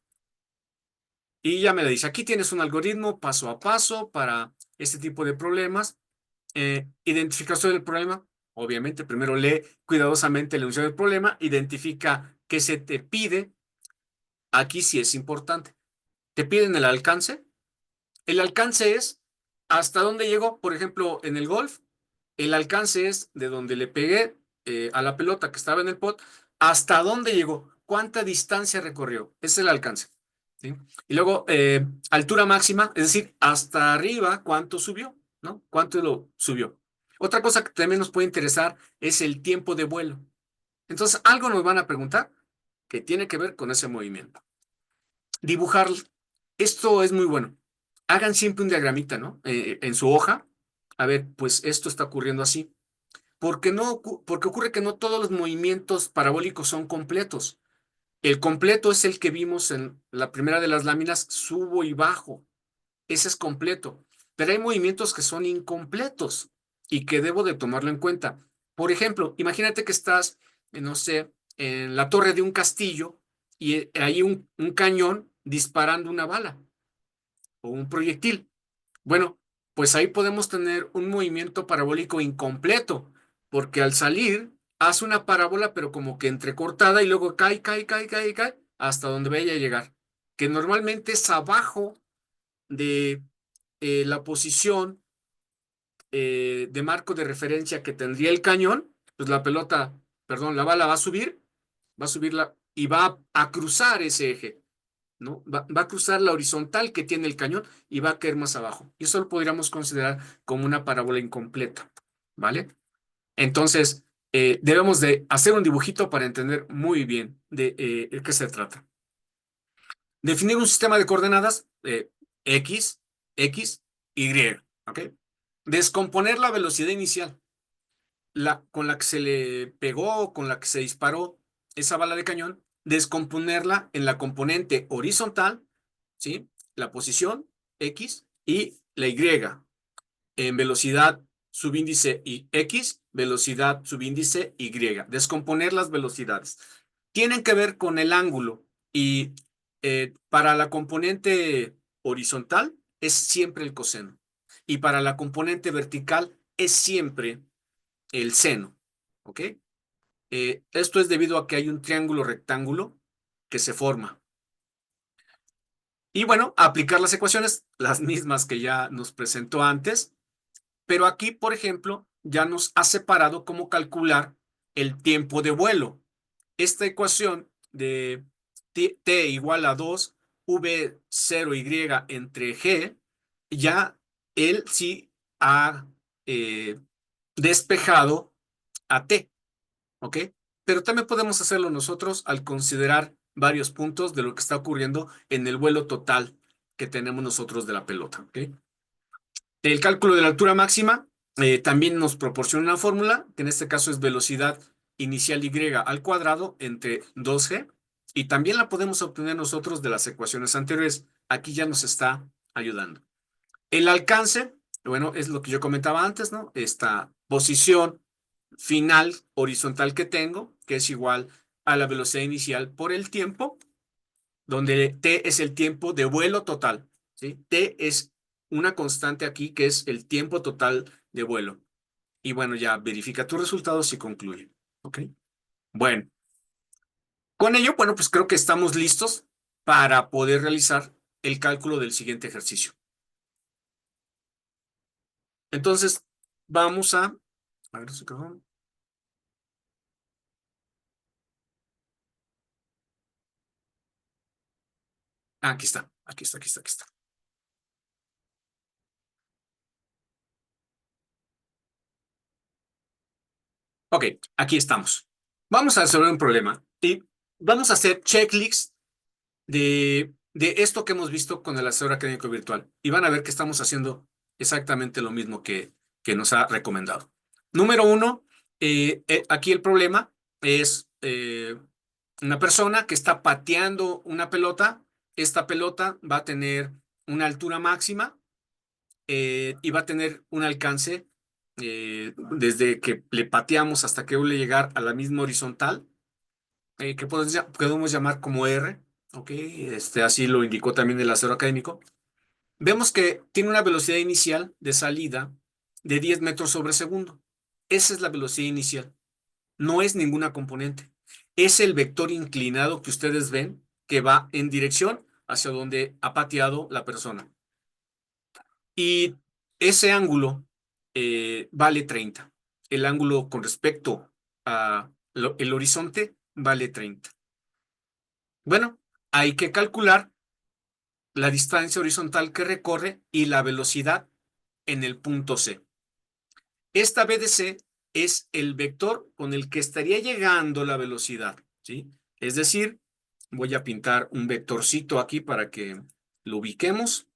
Y ya me le dice, aquí tienes un algoritmo paso a paso para este tipo de problemas. Identificación del problema. Obviamente, primero lee cuidadosamente el enunciado del problema, identifica qué se te pide. Aquí sí es importante. Te piden el alcance. El alcance es hasta dónde llegó, por ejemplo, en el golf. El alcance es de donde le pegué a la pelota que estaba en el pot, hasta dónde llegó, cuánta distancia recorrió. Ese es el alcance. ¿Sí? Y luego, altura máxima, es decir, hasta arriba, cuánto subió, ¿no? ¿Cuánto lo subió? Otra cosa que también nos puede interesar es el tiempo de vuelo. Entonces, algo nos van a preguntar que tiene que ver con ese movimiento. Dibujar. Esto es muy bueno. Hagan siempre un diagramita, ¿no? En su hoja. A ver, pues esto está ocurriendo así. Porque ocurre que no todos los movimientos parabólicos son completos. El completo es el que vimos en la primera de las láminas, subo y bajo. Ese es completo. Pero hay movimientos que son incompletos y que debo de tomarlo en cuenta. Por ejemplo, imagínate que estás, no sé, en la torre de un castillo y hay un cañón disparando una bala o un proyectil. Bueno, pues ahí podemos tener un movimiento parabólico incompleto, porque al salir hace una parábola, pero como que entrecortada y luego cae, cae, cae, cae, cae, hasta donde vaya a llegar, que normalmente es abajo de la posición de marco de referencia que tendría el cañón, pues la pelota, perdón, la bala va a subir y va a cruzar ese eje. ¿no? Va a cruzar la horizontal que tiene el cañón y va a caer más abajo. Y eso lo podríamos considerar como una parábola incompleta, ¿vale? Entonces, debemos de hacer un dibujito para entender muy bien de qué se trata. Definir un sistema de coordenadas X, X, Y, ¿ok? Descomponer la velocidad inicial, con la que se le pegó, con la que se disparó esa bala de cañón, descomponerla en la componente horizontal, ¿sí? La posición X y la Y en velocidad subíndice y X, velocidad subíndice Y. Descomponer las velocidades. Tienen que ver con el ángulo y para la componente horizontal es siempre el coseno y para la componente vertical es siempre el seno. ¿Ok? Esto es debido a que hay un triángulo rectángulo que se forma. Y bueno, aplicar las ecuaciones, las mismas que ya nos presentó antes, pero aquí, por ejemplo, ya nos ha separado cómo calcular el tiempo de vuelo. Esta ecuación de t igual a 2 v0y entre g, ya él sí ha despejado a t, ¿ok? Pero también podemos hacerlo nosotros al considerar varios puntos de lo que está ocurriendo en el vuelo total que tenemos nosotros de la pelota, ¿ok? El cálculo de la altura máxima también nos proporciona una fórmula, que en este caso es velocidad inicial y al cuadrado entre 2g, y también la podemos obtener nosotros de las ecuaciones anteriores. Aquí ya nos está ayudando. El alcance, bueno, es lo que yo comentaba antes, ¿no? Esta posición final horizontal que tengo, que es igual a la velocidad inicial por el tiempo, donde t es el tiempo de vuelo total, ¿sí? T es una constante aquí que es el tiempo total de vuelo. Y bueno, ya verifica tus resultados y concluye. ¿Ok? Bueno, con ello, bueno, pues creo que estamos listos para poder realizar el cálculo del siguiente ejercicio. Entonces, vamos a ver, ¿se acabó? Ah, aquí está, aquí está, aquí está, aquí está. Ok, aquí estamos. Vamos a resolver un problema y vamos a hacer checklist de esto que hemos visto con el asesor académico virtual. Y van a ver que estamos haciendo exactamente lo mismo que nos ha recomendado. Número 1, aquí el problema es una persona que está pateando una pelota. Esta pelota va a tener una altura máxima y va a tener un alcance desde que le pateamos hasta que vuelve a llegar a la misma horizontal, que podemos llamar como R, ¿ok? Así lo indicó también el asesor académico. Vemos que tiene una velocidad inicial de salida de 10 metros sobre segundo. Esa es la velocidad inicial. No es ninguna componente. Es el vector inclinado que ustedes ven que va en dirección hacia donde ha pateado la persona. Y ese ángulo vale 30. El ángulo con respecto a el horizonte vale 30. Bueno, hay que calcular la distancia horizontal que recorre y la velocidad en el punto C. Esta BDC es el vector con el que estaría llegando la velocidad, ¿sí? Es decir, voy a pintar un vectorcito aquí para que lo ubiquemos.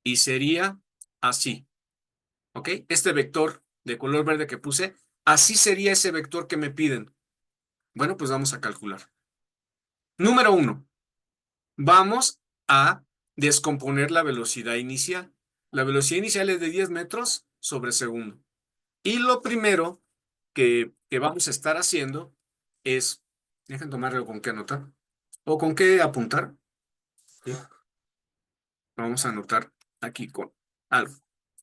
Y sería así, ¿ok? Este vector de color verde que puse, así sería ese vector que me piden. Bueno, pues vamos a calcular. Número 1. Vamos a descomponer la velocidad inicial. La velocidad inicial es de 10 metros sobre segundo. Y lo primero que vamos a estar haciendo es, dejen tomarlo con qué anotar o con qué apuntar. ¿Sí? Vamos a anotar aquí con algo.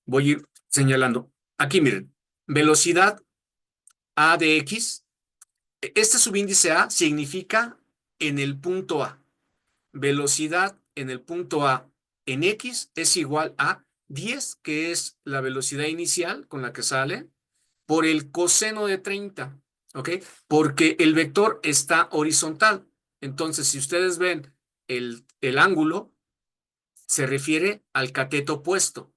Voy a ir señalando. Aquí miren, velocidad A de X. Este subíndice A significa en el punto A. Velocidad en el punto A en X es igual a 10, que es la velocidad inicial con la que sale, por el coseno de 30. ¿ok? Porque el vector está horizontal. Entonces, si ustedes ven el ángulo, se refiere al cateto opuesto,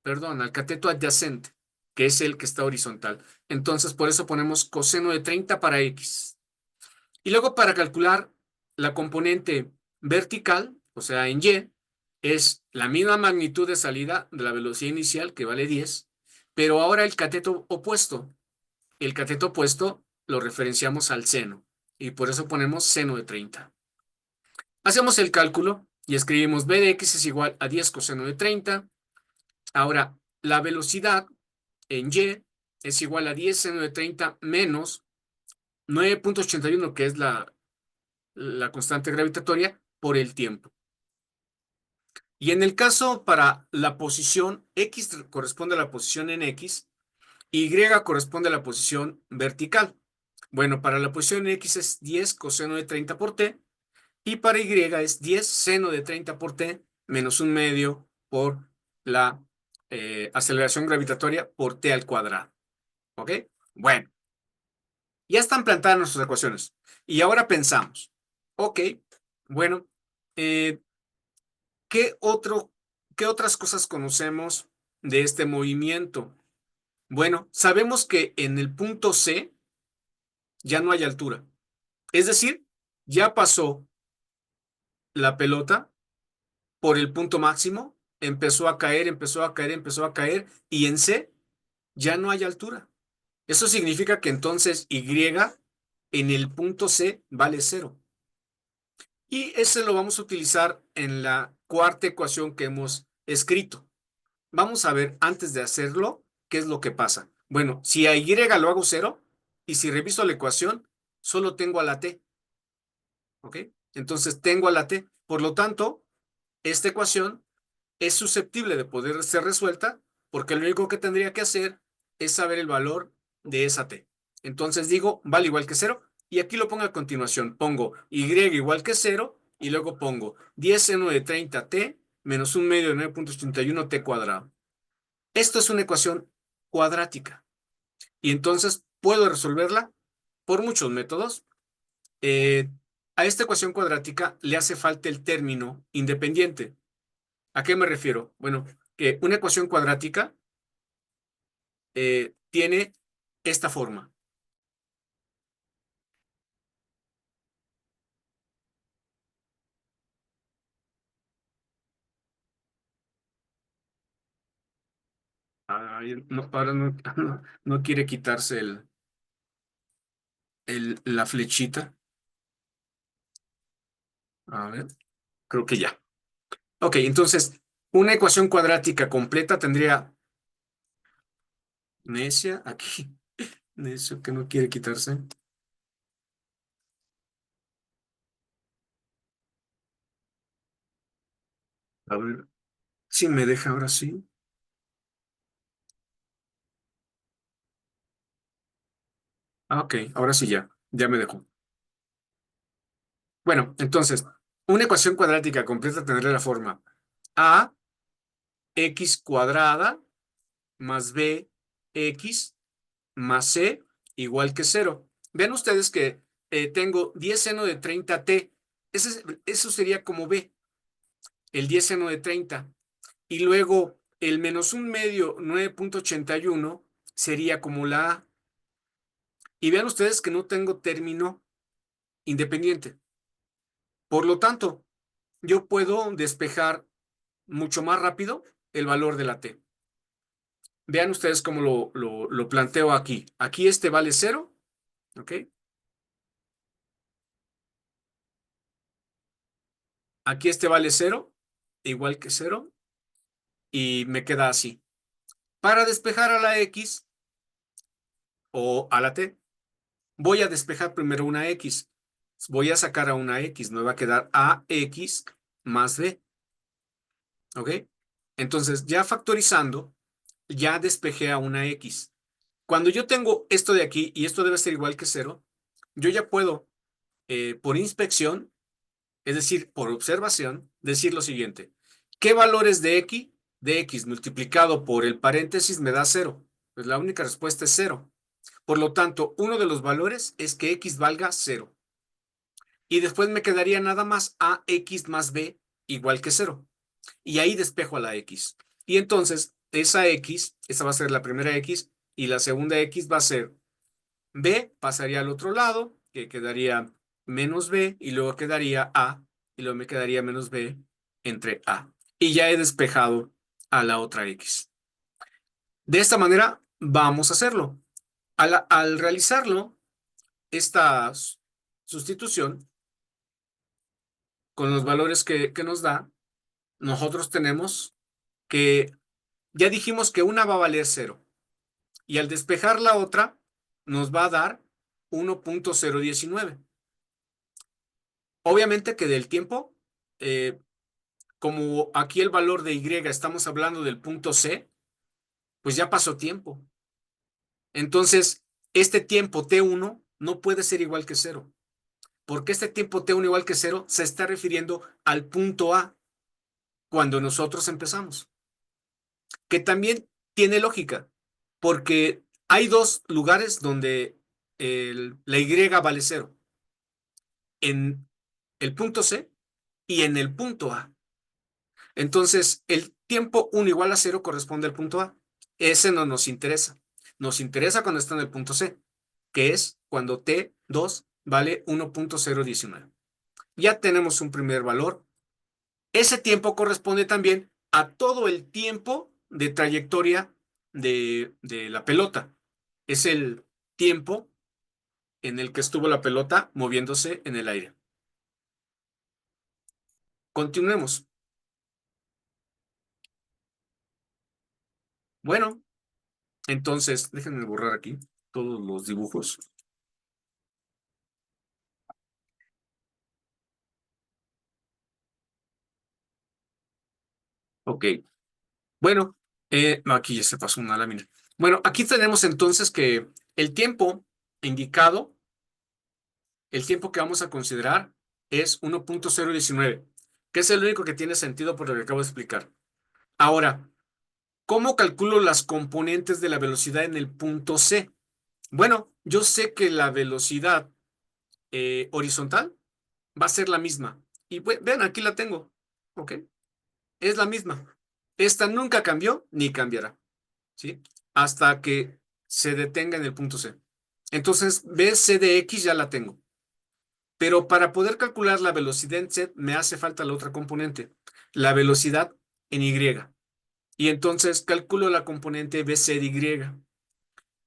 perdón, al cateto adyacente, que es el que está horizontal. Entonces, por eso ponemos coseno de 30 para X. Y luego para calcular la componente vertical, o sea, en Y, es la misma magnitud de salida de la velocidad inicial, que vale 10, pero ahora el cateto opuesto. El cateto opuesto lo referenciamos al seno, y por eso ponemos seno de 30. Hacemos el cálculo y escribimos b de x es igual a 10 coseno de 30. Ahora, la velocidad en Y es igual a 10 seno de 30 menos 9.81, que es la constante gravitatoria, por el tiempo. Y en el caso para la posición, X corresponde a la posición en X, Y corresponde a la posición vertical. Bueno, para la posición en X es 10 coseno de 30 por T, y para Y es 10 seno de 30 por T menos un medio por la aceleración gravitatoria por T al cuadrado. ¿Ok? Bueno, ya están plantadas nuestras ecuaciones. Y ahora pensamos, ok, bueno, ¿qué otras cosas conocemos de este movimiento? Bueno, sabemos que en el punto C ya no hay altura. Es decir, ya pasó la pelota por el punto máximo, empezó a caer, empezó a caer, empezó a caer, y en C ya no hay altura. Eso significa que entonces Y en el punto C vale 0. Y ese lo vamos a utilizar en la cuarta ecuación que hemos escrito. Vamos a ver antes de hacerlo qué es lo que pasa. Bueno, si a Y lo hago 0, y si reviso la ecuación, solo tengo a la T. ¿Ok? Entonces tengo a la T. Por lo tanto, esta ecuación es susceptible de poder ser resuelta porque lo único que tendría que hacer es saber el valor de esa T. Entonces digo, vale igual que 0, y aquí lo pongo a continuación. Pongo Y igual que 0, y luego pongo 10 seno de 30T menos un medio de 9.81 T cuadrado. Esto es una ecuación cuadrática, y entonces puedo resolverla por muchos métodos. A esta ecuación cuadrática le hace falta el término independiente. ¿A qué me refiero? Bueno, que una ecuación cuadrática tiene esta forma. Ay, no, ahora no, no quiere quitarse la flechita. A ver, creo que ya. Ok, entonces, una ecuación cuadrática completa tendría necia aquí. Necio que no quiere quitarse. A ver, si me deja ahora sí. Ah, ok, ahora sí ya me dejó. Bueno, entonces, una ecuación cuadrática completa tendría la forma a x cuadrada más b x más c igual que 0. Vean ustedes que tengo 10 seno de 30t. Eso sería como b, el 10 seno de 30. Y luego el menos un medio 9.81 sería como la a. Y vean ustedes que no tengo término independiente. Por lo tanto, yo puedo despejar mucho más rápido el valor de la t. Vean ustedes cómo lo planteo aquí. Aquí este vale 0, ¿ok? Aquí este vale 0, igual que 0, y me queda así. Para despejar a la x o a la t, voy a despejar primero una x. Voy a sacar a una x, me va a quedar ax más b, ¿ok? Entonces, ya factorizando, ya despejé a una x. Cuando yo tengo esto de aquí, y esto debe ser igual que 0, yo ya puedo, por inspección, es decir, por observación, decir lo siguiente. ¿Qué valores de x multiplicado por el paréntesis me da 0? Pues la única respuesta es 0. Por lo tanto, uno de los valores es que x valga 0. Y después me quedaría nada más ax más b igual que 0. Y ahí despejo a la x. Y entonces, esa va a ser la primera x, y la segunda x va a ser b, pasaría al otro lado, que quedaría menos b, y luego quedaría a, y luego me quedaría menos b entre a. Y ya he despejado a la otra x. De esta manera vamos a hacerlo. Al realizarlo, esta sustitución con los valores que nos da, nosotros tenemos que, ya dijimos que una va a valer 0. Y al despejar la otra, nos va a dar 1.019. Obviamente que del tiempo, como aquí el valor de y estamos hablando del punto C, pues ya pasó tiempo. Entonces, este tiempo T1 no puede ser igual que 0. Porque este tiempo T1 igual que 0 se está refiriendo al punto A cuando nosotros empezamos. Que también tiene lógica, porque hay dos lugares donde la Y vale 0. En el punto C y en el punto A. Entonces, el tiempo 1 igual a 0 corresponde al punto A. Ese no nos interesa. Nos interesa cuando está en el punto C, que es cuando T2 vale 1.019. Ya tenemos un primer valor. Ese tiempo corresponde también a todo el tiempo de trayectoria de la pelota. Es el tiempo en el que estuvo la pelota moviéndose en el aire. Continuemos. Bueno, entonces, déjenme borrar aquí todos los dibujos. Ok. Bueno, aquí ya se pasó una lámina. Bueno, aquí tenemos entonces que el tiempo indicado, el tiempo que vamos a considerar es 1.019, que es el único que tiene sentido por lo que acabo de explicar. Ahora, ¿cómo calculo las componentes de la velocidad en el punto C? Bueno, yo sé que la velocidad horizontal va a ser la misma. Y vean, aquí la tengo. ¿Ok? Es la misma. Esta nunca cambió ni cambiará. ¿Sí? Hasta que se detenga en el punto C. Entonces, BC de X ya la tengo. Pero para poder calcular la velocidad en Z me hace falta la otra componente, la velocidad en Y. Y entonces calculo la componente BC de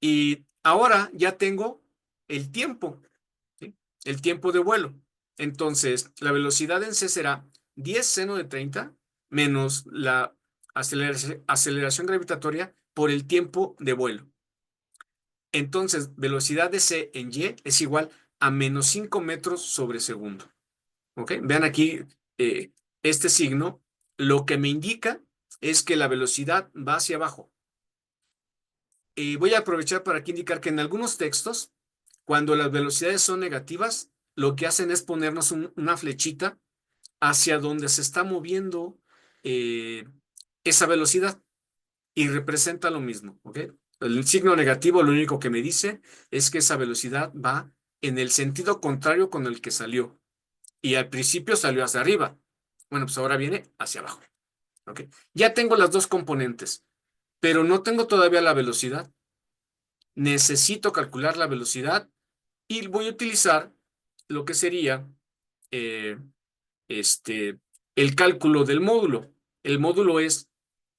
Y. Y ahora ya tengo el tiempo, ¿sí? El tiempo de vuelo. Entonces, la velocidad en C será 10 seno de 30 menos la aceleración gravitatoria por el tiempo de vuelo. Entonces, velocidad de C en Y es igual a menos 5 metros sobre segundo. ¿Ok? Vean aquí este signo. Lo que me indica es que la velocidad va hacia abajo. Y voy a aprovechar para aquí indicar que en algunos textos, cuando las velocidades son negativas, lo que hacen es ponernos una flechita hacia donde se está moviendo esa velocidad y representa lo mismo, ¿ok? El signo negativo lo único que me dice es que esa velocidad va en el sentido contrario con el que salió. Y al principio salió hacia arriba. Bueno, pues ahora viene hacia abajo, ¿ok? Ya tengo las dos componentes, pero no tengo todavía la velocidad. Necesito calcular la velocidad y voy a utilizar lo que sería el cálculo del módulo. El módulo es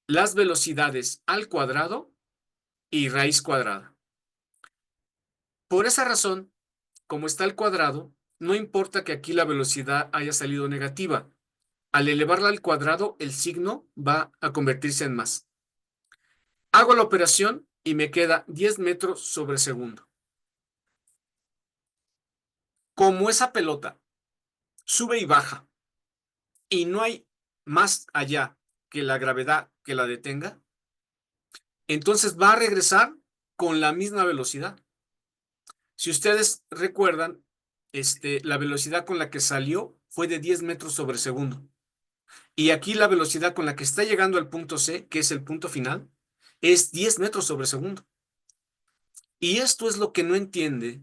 las velocidades al cuadrado y raíz cuadrada. Por esa razón, como está al cuadrado, no importa que aquí la velocidad haya salido negativa. Al elevarla al cuadrado, el signo va a convertirse en más. Hago la operación y me queda 10 metros sobre segundo. Como esa pelota sube y baja y no hay más allá que la gravedad que la detenga, entonces va a regresar con la misma velocidad. Si ustedes recuerdan, la velocidad con la que salió fue de 10 metros sobre segundo. Y aquí la velocidad con la que está llegando al punto C, que es el punto final, es 10 metros sobre segundo. Y esto es lo que no entiende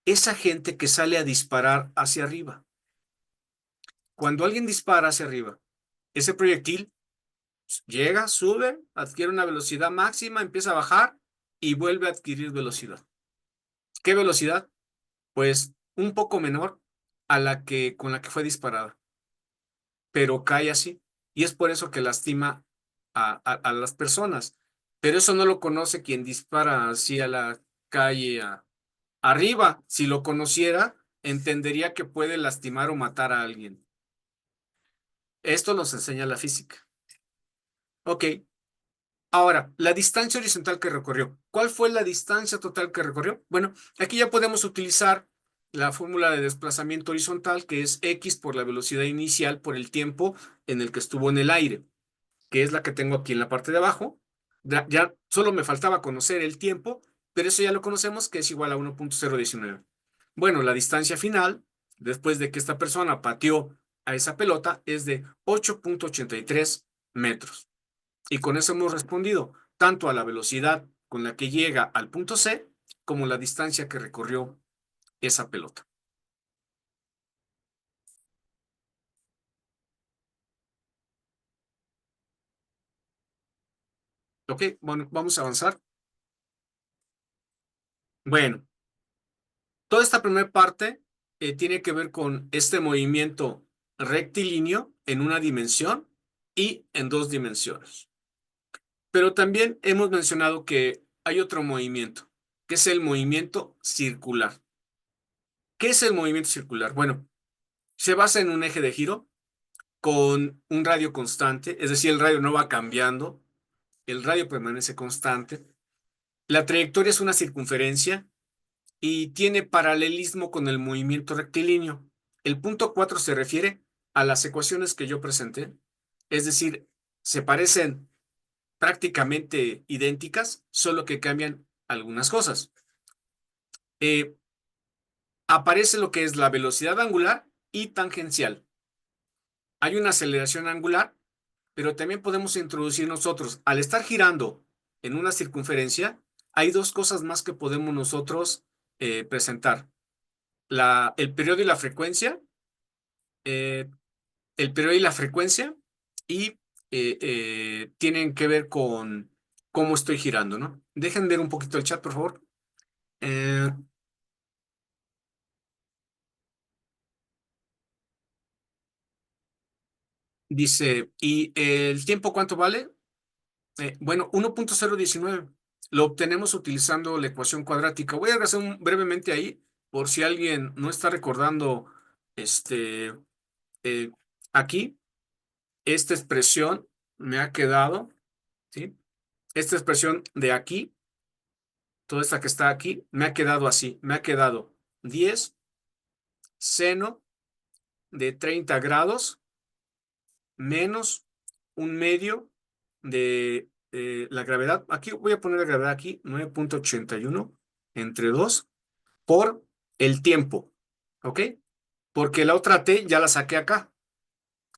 esa gente que sale a disparar hacia arriba. Cuando alguien dispara hacia arriba, ese proyectil llega, sube, adquiere una velocidad máxima, empieza a bajar y vuelve a adquirir velocidad. ¿Qué velocidad? Pues un poco menor a la que con la que fue disparada, pero cae así. Y es por eso que lastima a las personas. Pero eso no lo conoce quien dispara así a la calle arriba. Si lo conociera, entendería que puede lastimar o matar a alguien. Esto nos enseña la física. Ok. Ahora, la distancia horizontal que recorrió. ¿Cuál fue la distancia total que recorrió? Bueno, aquí ya podemos utilizar la fórmula de desplazamiento horizontal, que es x por la velocidad inicial por el tiempo en el que estuvo en el aire, que es la que tengo aquí en la parte de abajo. Ya solo me faltaba conocer el tiempo, pero eso ya lo conocemos, que es igual a 1.019. Bueno, la distancia final, después de que esta persona pateó a esa pelota, es de 8.83 metros. Y con eso hemos respondido tanto a la velocidad con la que llega al punto C, como la distancia que recorrió esa pelota. Ok, bueno, vamos a avanzar. Bueno, toda esta primera parte tiene que ver con este movimiento rectilíneo en una dimensión y en dos dimensiones. Pero también hemos mencionado que hay otro movimiento, que es el movimiento circular. ¿Qué es el movimiento circular? Bueno, se basa en un eje de giro con un radio constante, es decir, el radio no va cambiando, el radio permanece constante. La trayectoria es una circunferencia y tiene paralelismo con el movimiento rectilíneo. El punto 4 se refiere a las ecuaciones que yo presenté, es decir, se parecen prácticamente idénticas, solo que cambian algunas cosas. Aparece lo que es la velocidad angular y tangencial. Hay una aceleración angular, pero también podemos introducir nosotros, al estar girando en una circunferencia, hay dos cosas más que podemos nosotros presentar. El periodo y la frecuencia, eh, el periodo y la frecuencia, y tienen que ver con cómo estoy girando, ¿no? Dejen ver un poquito el chat, por favor. Eh, Dice, ¿y el tiempo cuánto vale? Bueno, 1.019 lo obtenemos utilizando la ecuación cuadrática. Voy a hacer brevemente ahí, por si alguien no está recordando eh, aquí, esta expresión me ha quedado, ¿sí? Esta expresión de aquí, toda esta que está aquí, me ha quedado así, me ha quedado 10 seno de 30 grados menos un medio de la gravedad. Aquí voy a poner la gravedad aquí, 9.81 entre 2 por el tiempo, ¿ok? Porque la otra t ya la saqué acá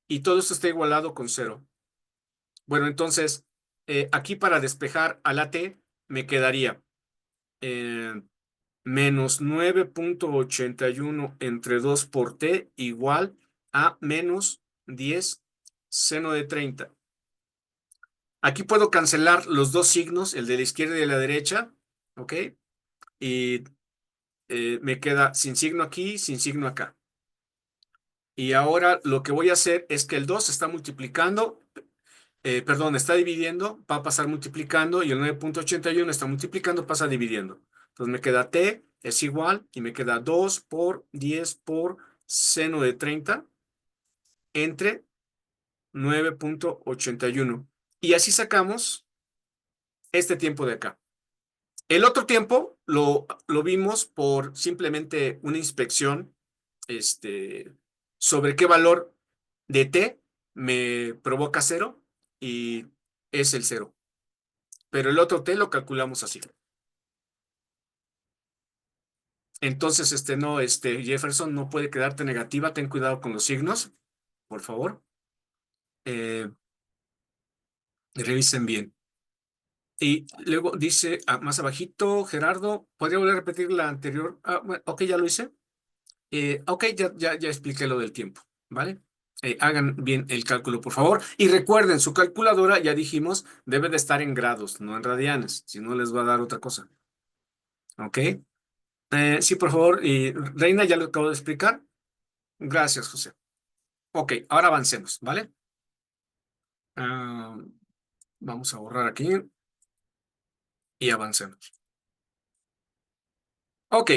y todo esto está igualado con 0. Bueno, entonces, aquí para despejar a la t me quedaría menos 9.81 entre 2 por t igual a menos 10 seno de 30. Aquí puedo cancelar los dos signos, el de la izquierda y de la derecha, ¿ok? Y me queda sin signo aquí, sin signo acá. Y ahora lo que voy a hacer es que el 2 está multiplicando, perdón, está dividiendo, va a pasar multiplicando, y el 9.81 está multiplicando, pasa dividiendo. Entonces me queda t es igual, y me queda 2 por 10 por seno de 30 entre 9.81. Y así sacamos este tiempo de acá. El otro tiempo lo vimos por simplemente una inspección sobre qué valor de t me provoca 0 y es el 0. Pero el otro t lo calculamos así. Entonces, no, Jefferson, no puede quedarte negativa. Ten cuidado con los signos, por favor. Revisen bien. Y luego dice más abajito, Gerardo, ¿podría volver a repetir la anterior? Bueno, ok, ya lo hice. Ok, ya expliqué lo del tiempo, ¿vale? Hagan bien el cálculo, por favor. Y recuerden, su calculadora, ya dijimos, debe de estar en grados, no en radianes, si no les va a dar otra cosa. ¿Ok? Sí, por favor. Y Reina, ya lo acabo de explicar. Gracias, José. Ok, ahora avancemos, ¿vale? Vamos a borrar aquí y avancemos. Ok.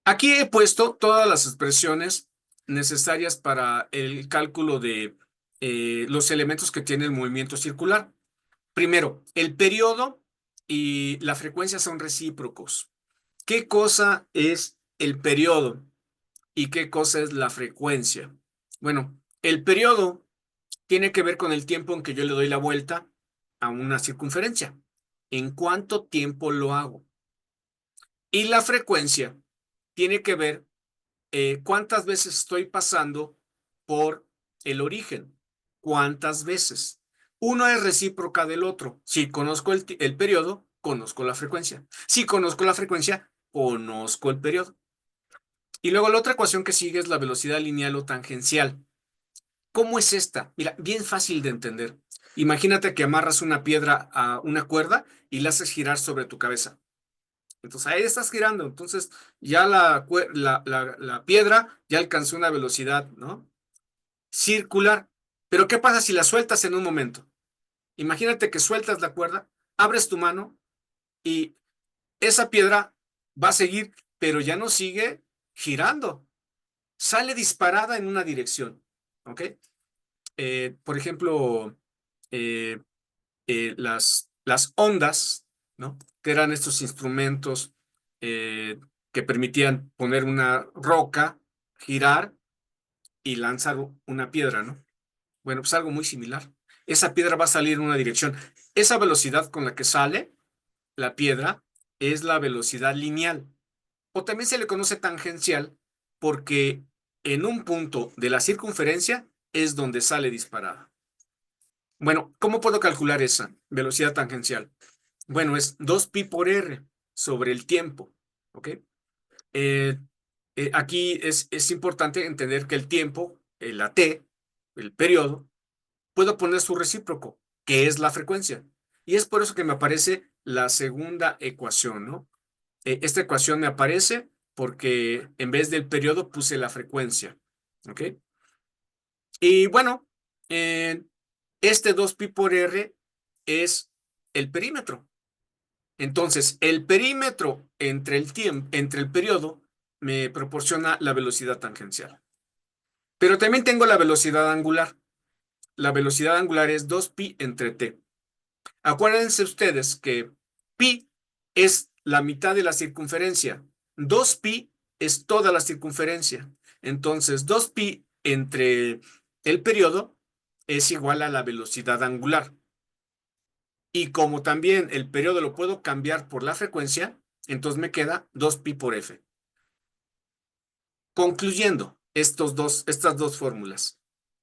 Aquí he puesto todas las expresiones necesarias para el cálculo de los elementos que tiene el movimiento circular. Primero, el periodo y la frecuencia son recíprocos. ¿Qué cosa es el periodo y qué cosa es la frecuencia? Bueno, el periodo tiene que ver con el tiempo en que yo le doy la vuelta a una circunferencia. ¿En cuánto tiempo lo hago? Y la frecuencia tiene que ver cuántas veces estoy pasando por el origen. ¿Cuántas veces? Uno es recíproca del otro. Si conozco el periodo, conozco la frecuencia. Si conozco la frecuencia, conozco el periodo. Y luego la otra ecuación que sigue es la velocidad lineal o tangencial. ¿Cómo es esta? Mira, bien fácil de entender. Imagínate que amarras una piedra a una cuerda y la haces girar sobre tu cabeza. Entonces ahí estás girando. Entonces ya la piedra ya alcanzó una velocidad, ¿no? Circular. Pero ¿qué pasa si la sueltas en un momento? Imagínate que sueltas la cuerda, abres tu mano y esa piedra va a seguir, pero ya no sigue girando. Sale disparada en una dirección. ¿Ok? Por ejemplo, eh, las ondas, ¿no? Que eran estos instrumentos que permitían poner una roca, girar y lanzar una piedra, ¿no? Bueno, pues algo muy similar. Esa piedra va a salir en una dirección. Esa velocidad con la que sale la piedra es la velocidad lineal. O también se le conoce tangencial porque en un punto de la circunferencia es donde sale disparada. Bueno, ¿cómo puedo calcular esa velocidad tangencial? Bueno, es 2pi por r sobre el tiempo. ¿Ok? Aquí es importante entender que el tiempo, la t, el periodo, puedo poner su recíproco, que es la frecuencia. Y es por eso que me aparece la segunda ecuación, ¿no? Esta ecuación me aparece porque en vez del periodo puse la frecuencia. ¿Ok? Y bueno, este 2pi por r es el perímetro. Entonces, el perímetro entre el tiempo, entre el periodo, me proporciona la velocidad tangencial. Pero también tengo la velocidad angular. La velocidad angular es 2pi entre t. Acuérdense ustedes que pi es la mitad de la circunferencia. 2pi es toda la circunferencia. Entonces, 2pi entre el periodo es igual a la velocidad angular. Y como también el periodo lo puedo cambiar por la frecuencia, entonces me queda 2pi por f. Concluyendo estas dos fórmulas,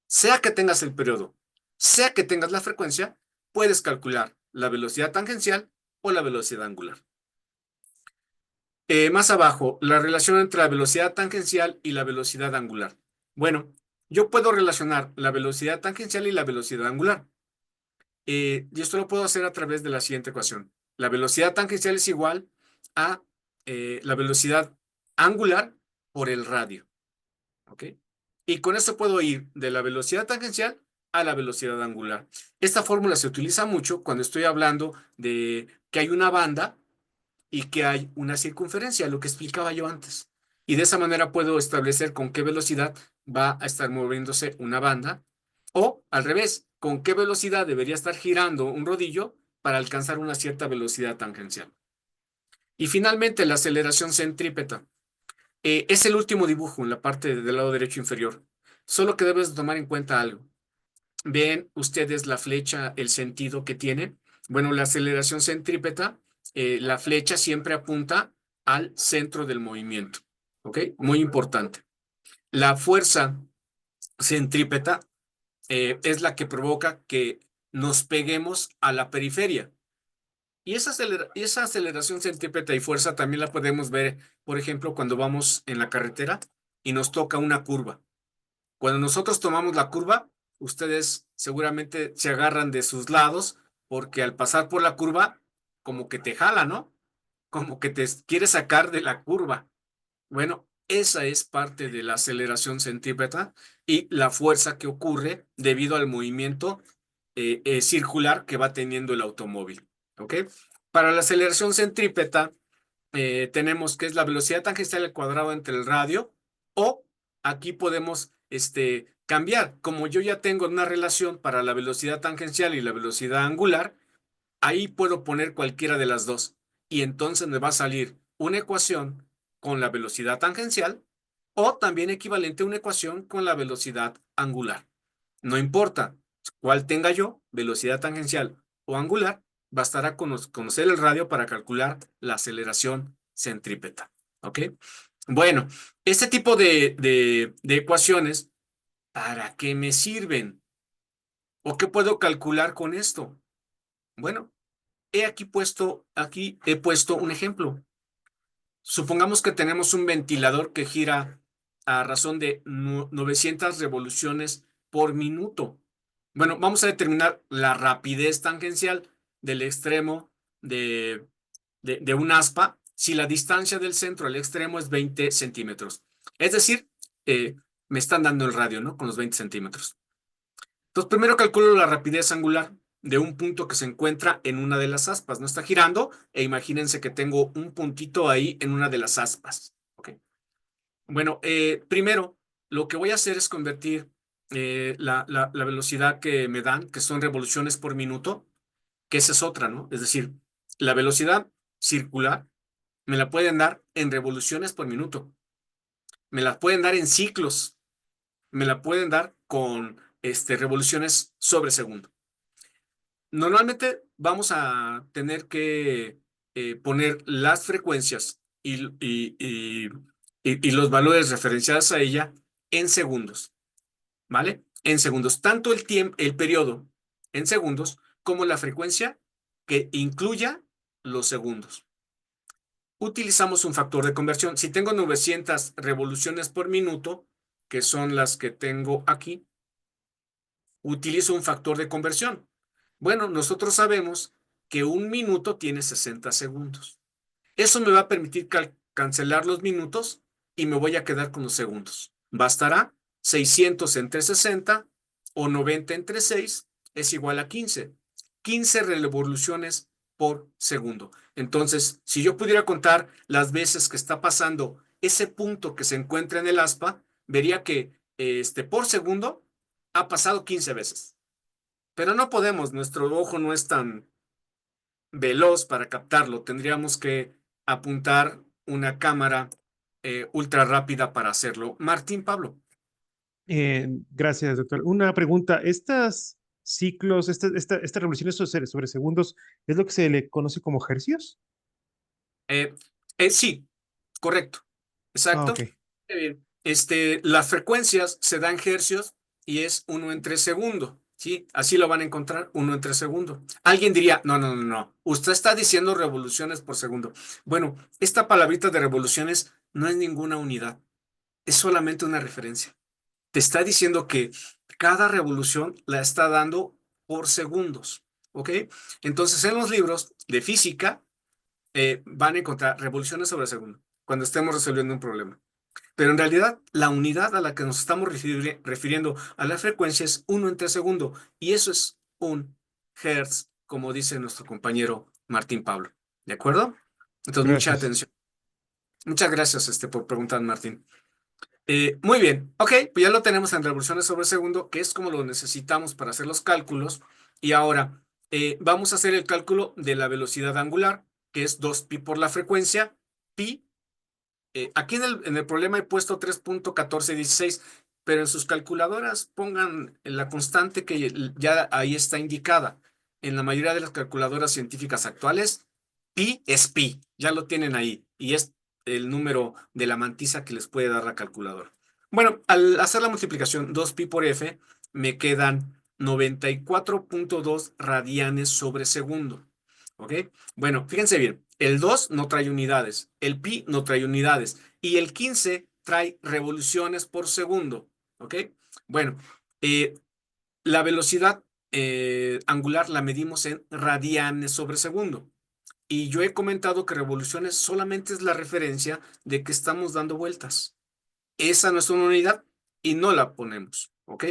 sea que tengas el periodo, sea que tengas la frecuencia, puedes calcular la velocidad tangencial o la velocidad angular. Más abajo, la relación entre la velocidad tangencial y la velocidad angular. Bueno, yo puedo relacionar la velocidad tangencial y la velocidad angular. Y esto lo puedo hacer a través de la siguiente ecuación. La velocidad tangencial es igual a la velocidad angular por el radio. ¿Ok? Y con esto puedo ir de la velocidad tangencial a la velocidad angular. Esta fórmula se utiliza mucho cuando estoy hablando de que hay una banda y que hay una circunferencia, lo que explicaba yo antes. Y de esa manera puedo establecer con qué velocidad va a estar moviéndose una banda o al revés, con qué velocidad debería estar girando un rodillo para alcanzar una cierta velocidad tangencial. Y finalmente la aceleración centrípeta. Es el último dibujo en la parte del lado derecho inferior. Solo que debes tomar en cuenta algo. ¿Ven ustedes la flecha, el sentido que tiene? Bueno, la aceleración centrípeta, la flecha siempre apunta al centro del movimiento. ¿Ok? Muy importante. La fuerza centrípeta es la que provoca que nos peguemos a la periferia. Y esa aceleración centrípeta y fuerza también la podemos ver, por ejemplo, cuando vamos en la carretera y nos toca una curva. Cuando nosotros tomamos la curva, ustedes seguramente se agarran de sus lados porque al pasar por la curva, como que te jala, ¿no? Como que te quiere sacar de la curva. Bueno, esa es parte de la aceleración centrípeta y la fuerza que ocurre debido al movimiento circular que va teniendo el automóvil. ¿Ok? Para la aceleración centrípeta tenemos que es la velocidad tangencial al cuadrado entre el radio, o aquí podemos cambiar. Como yo ya tengo una relación para la velocidad tangencial y la velocidad angular, ahí puedo poner cualquiera de las dos y entonces me va a salir una ecuación con la velocidad tangencial o también equivalente a una ecuación con la velocidad angular. No importa cuál tenga yo, velocidad tangencial o angular, bastará conocer el radio para calcular la aceleración centrípeta. ¿Ok? Bueno, este tipo de ecuaciones, ¿para qué me sirven? ¿O qué puedo calcular con esto? Bueno, aquí he puesto un ejemplo. Supongamos que tenemos un ventilador que gira a razón de 900 revoluciones por minuto. Bueno, vamos a determinar la rapidez tangencial del extremo de un aspa si la distancia del centro al extremo es 20 centímetros. Es decir, me están dando el radio, ¿no? Con los 20 centímetros. Entonces, primero calculo la rapidez angular de un punto que se encuentra en una de las aspas. No está girando e imagínense que tengo un puntito ahí en una de las aspas. ¿Ok? Bueno, primero lo que voy a hacer es convertir la velocidad que me dan, que son revoluciones por minuto, que esa es otra, ¿no? Es decir, la velocidad circular me la pueden dar en revoluciones por minuto, me la pueden dar en ciclos, me la pueden dar con revoluciones sobre segundo. Normalmente vamos a tener que poner las frecuencias y los valores referenciados a ella en segundos, ¿vale? En segundos, tanto el periodo en segundos como la frecuencia que incluya los segundos. Utilizamos un factor de conversión. Si tengo 900 revoluciones por minuto, que son las que tengo aquí, utilizo un factor de conversión. Bueno, nosotros sabemos que un minuto tiene 60 segundos. Eso me va a permitir cancelar los minutos y me voy a quedar con los segundos. Bastará 600 entre 60 o 90 entre 6 es igual a 15. 15 revoluciones por segundo. Entonces, si yo pudiera contar las veces que está pasando ese punto que se encuentra en el aspa, vería que por segundo ha pasado 15 veces. Pero no podemos, nuestro ojo no es tan veloz para captarlo. Tendríamos que apuntar una cámara ultra rápida para hacerlo. Martín, Pablo. Gracias, doctor. Una pregunta. ¿Estas ciclos, estas revoluciones sobre segundos, es lo que se le conoce como hercios? Sí, correcto. Exacto. Ok. Bien. Las frecuencias se dan hercios y es 1 entre segundo. ¿Sí? Así lo van a encontrar, 1 entre segundo. Alguien diría, no. Usted está diciendo revoluciones por segundo. Bueno, esta palabrita de revoluciones no es ninguna unidad. Es solamente una referencia. Te está diciendo que cada revolución la está dando por segundos. ¿Ok? Entonces, en los libros de física van a encontrar revoluciones sobre segundo cuando estemos resolviendo un problema. Pero en realidad, la unidad a la que nos estamos refiriendo a la frecuencia es 1 entre segundo. Y eso es un hertz, como dice nuestro compañero Martín Pablo. ¿De acuerdo? Entonces, mucha Gracias. atención. Muchas gracias por preguntar, Martín. Muy bien. Ok, pues ya lo tenemos en revoluciones sobre segundo, que es como lo necesitamos para hacer los cálculos. Y ahora vamos a hacer el cálculo de la velocidad angular, que es 2pi por la frecuencia, pi. Aquí en el problema he puesto 3.1416, pero en sus calculadoras pongan la constante que ya ahí está indicada. En la mayoría de las calculadoras científicas actuales, pi es pi, ya lo tienen ahí, y es el número de la mantisa que les puede dar la calculadora. Bueno, al hacer la multiplicación 2pi por f, me quedan 94.2 radianes sobre segundo. ¿Ok? Bueno, fíjense bien, el 2 no trae unidades, el pi no trae unidades y el 15 trae revoluciones por segundo. ¿Ok? Bueno, eh, la velocidad angular la medimos en radianes sobre segundo. Y yo he comentado que revoluciones solamente es la referencia de que estamos dando vueltas. Esa no es una unidad y no la ponemos, ¿ok?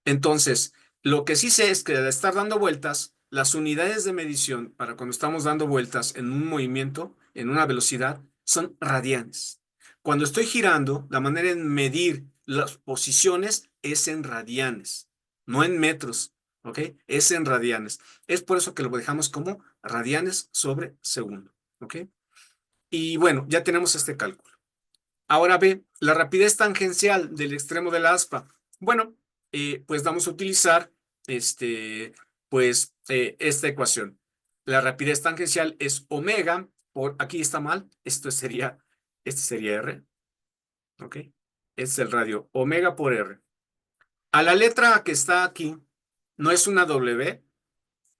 Entonces, lo que sí sé es que al estar dando vueltas, las unidades de medición para cuando estamos dando vueltas en un movimiento, en una velocidad, son radianes. Cuando estoy girando, la manera en medir las posiciones es en radianes, no en metros, ¿ok? Es en radianes. Es por eso que lo dejamos como radianes sobre segundo, ¿ok? Y bueno, ya tenemos este cálculo. Ahora ve, la rapidez tangencial del extremo de la aspa. Bueno, pues vamos a utilizar esta ecuación. La rapidez tangencial es omega por, aquí está mal, este sería R, ¿ok? Este es el radio, omega por R. A la letra que está aquí, no es una W,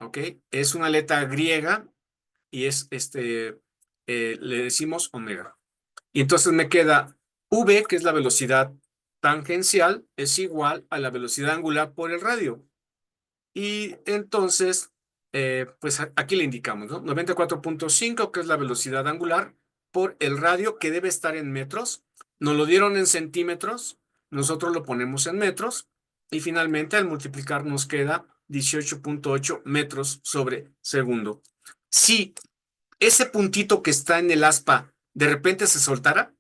¿ok? Es una letra griega y es le decimos omega. Y entonces me queda v, que es la velocidad tangencial, es igual a la velocidad angular por el radio. Y entonces, pues aquí le indicamos, ¿no? 94.5, que es la velocidad angular, por el radio, que debe estar en metros. Nos lo dieron en centímetros, nosotros lo ponemos en metros, y finalmente al multiplicar nos queda 18.8 metros sobre segundo. Si ese puntito que está en el aspa de repente se soltara,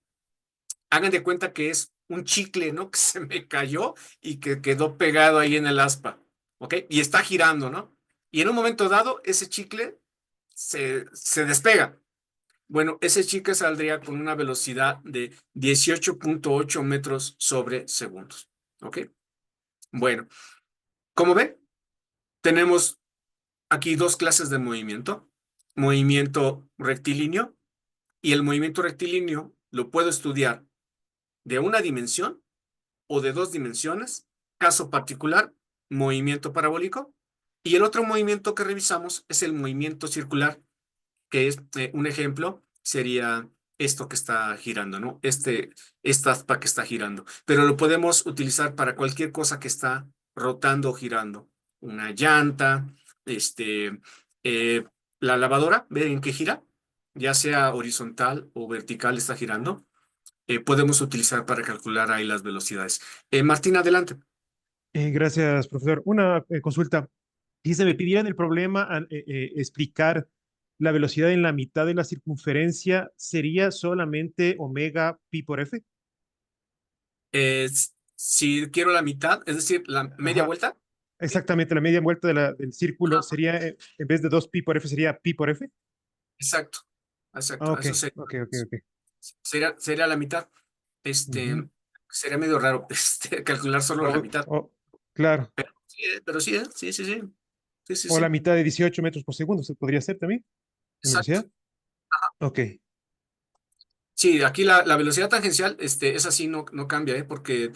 hagan de cuenta que es un chicle, ¿no? Que se me cayó y que quedó pegado ahí en el aspa, ¿ok? Y está girando, ¿no? Y en un momento dado, ese chicle se despega. Bueno, ese chicle saldría con una velocidad de 18.8 metros sobre segundos, ¿ok? Bueno, como ven, tenemos aquí dos clases de movimiento. Movimiento rectilíneo, y el movimiento rectilíneo lo puedo estudiar de una dimensión o de dos dimensiones, caso particular, movimiento parabólico, y el otro movimiento que revisamos es el movimiento circular, que es un ejemplo, sería esto que está girando, ¿no? Esta aspa que está girando, pero lo podemos utilizar para cualquier cosa que está rotando o girando. Una llanta, eh, la lavadora, ¿ven que gira? Ya sea horizontal o vertical está girando, podemos utilizar para calcular ahí las velocidades. Martín, adelante. Gracias, profesor. Una consulta. Si se me pidiera en el problema explicar la velocidad en la mitad de la circunferencia, ¿sería solamente omega pi por f? Si quiero la mitad, es decir, la media Ajá, vuelta. exactamente, la media vuelta del círculo Ajá, sería, en vez de 2 pi por f, sería pi por f. exacto, Ah, exacto. ok, Eso ok, ok, ok. sería la mitad. Ujú. Sería medio raro calcular solo la mitad. Claro. Pero sí, sí, sí, sí. Sí, sí, O la sí. mitad de 18 metros por segundo, ¿se podría hacer también en Exacto. velocidad? Ok. Sí, aquí la velocidad tangencial, es así, no cambia, ¿eh? Porque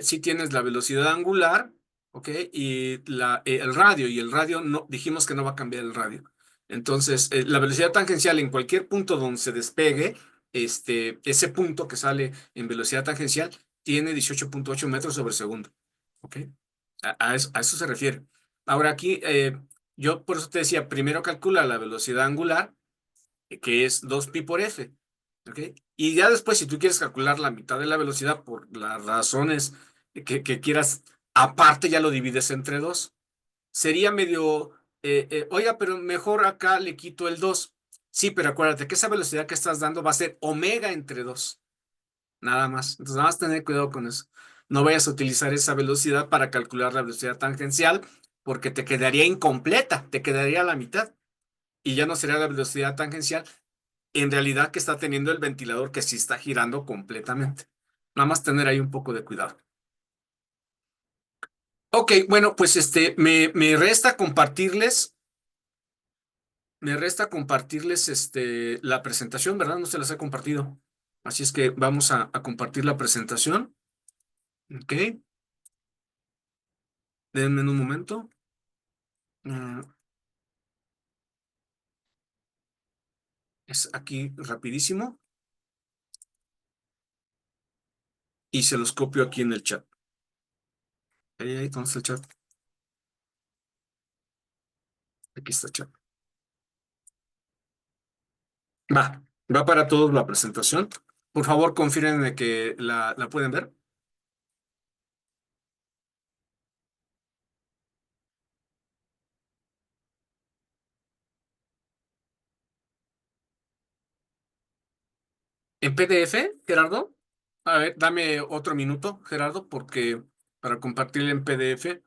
sí tienes la velocidad angular, ¿ok? Y el radio, y el radio no, dijimos que no va a cambiar el radio. Entonces, la velocidad tangencial en cualquier punto donde se despegue, ese punto que sale en velocidad tangencial tiene 18.8 metros sobre segundo, ¿ok? A eso se refiere. Ahora aquí, yo por eso te decía, primero calcula la velocidad angular, que es 2 pi por f. ¿Ok? Y ya después, si tú quieres calcular la mitad de la velocidad por las razones que quieras, aparte ya lo divides entre dos. Sería medio, oiga, pero mejor acá le quito el 2. Sí, pero acuérdate que esa velocidad que estás dando va a ser omega entre 2. Nada más. Entonces, nada más tener cuidado con eso. No vayas a utilizar esa velocidad para calcular la velocidad tangencial porque te quedaría incompleta, te quedaría a la mitad y ya no sería la velocidad tangencial en realidad que está teniendo el ventilador que sí está girando completamente. Nada más tener ahí un poco de cuidado. Ok, bueno, pues me resta compartirles la presentación, ¿verdad? No se las he compartido. Así es que vamos a compartir la presentación. Ok, denme un momento. Es aquí rapidísimo. Y se los copio aquí en el chat. Ahí, ¿dónde está el chat? Aquí está el chat. Va para todos la presentación. Por favor, confirmen de que la pueden ver. ¿En PDF, Gerardo? A ver, dame otro minuto, Gerardo, porque para compartirla en PDF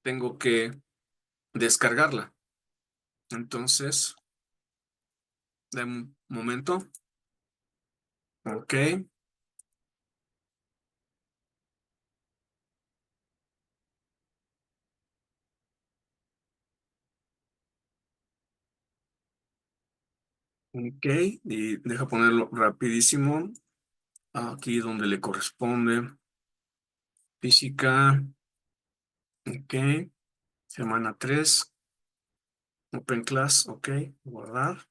tengo que descargarla. Entonces, dame un momento. Ok. Ok. Y deja ponerlo rapidísimo. Aquí donde le corresponde. Física. Ok. Semana 3. Open Class. Ok. Guardar.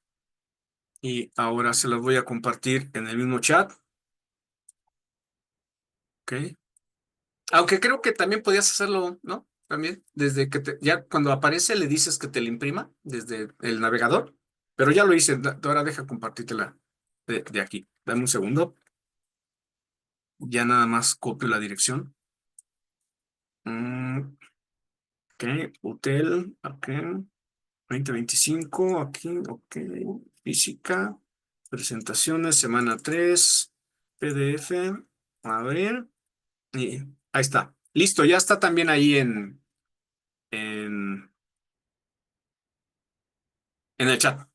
Y ahora se las voy a compartir en el mismo chat. Ok. Aunque creo que también podías hacerlo, ¿no? También, desde que ya cuando aparece le dices que te la imprima desde el navegador, pero ya lo hice, ahora deja compartírtela de aquí. Dame un segundo. Ya nada más copio la dirección. Ok, hotel, ok. 2025, aquí, ok. Física, presentaciones, semana 3, PDF, abrir, y ahí está. Listo, ya está también ahí en, en el chat.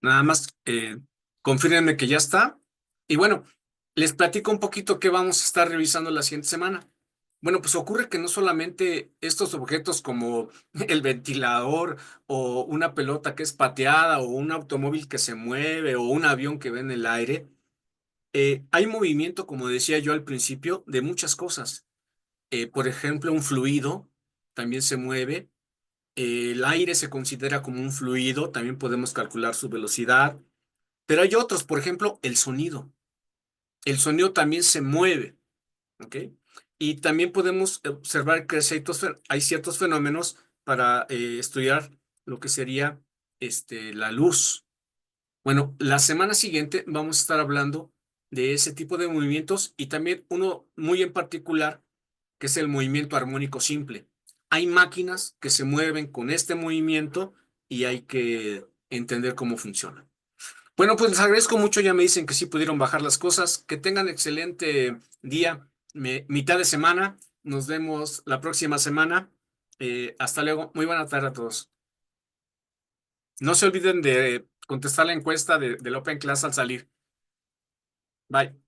Nada más confírmenme que ya está. Y bueno, les platico un poquito qué vamos a estar revisando la siguiente semana. Bueno, pues ocurre que no solamente estos objetos como el ventilador o una pelota que es pateada o un automóvil que se mueve o un avión que ve en el aire, hay movimiento, como decía yo al principio, de muchas cosas. Por ejemplo, un fluido también se mueve. El aire se considera como un fluido, también podemos calcular su velocidad. Pero hay otros, por ejemplo, el sonido. El sonido también se mueve, ¿ok? Y también podemos observar que hay ciertos fenómenos para estudiar lo que sería la luz. Bueno, la semana siguiente vamos a estar hablando de ese tipo de movimientos y también uno muy en particular, que es el movimiento armónico simple. Hay máquinas que se mueven con este movimiento y hay que entender cómo funciona. Bueno, pues les agradezco mucho. Ya me dicen que sí pudieron bajar las cosas. Que tengan excelente día, mitad de semana. Nos vemos la próxima semana. Hasta luego. Muy buena tarde a todos. No se olviden de contestar la encuesta del Open Class al salir. Bye.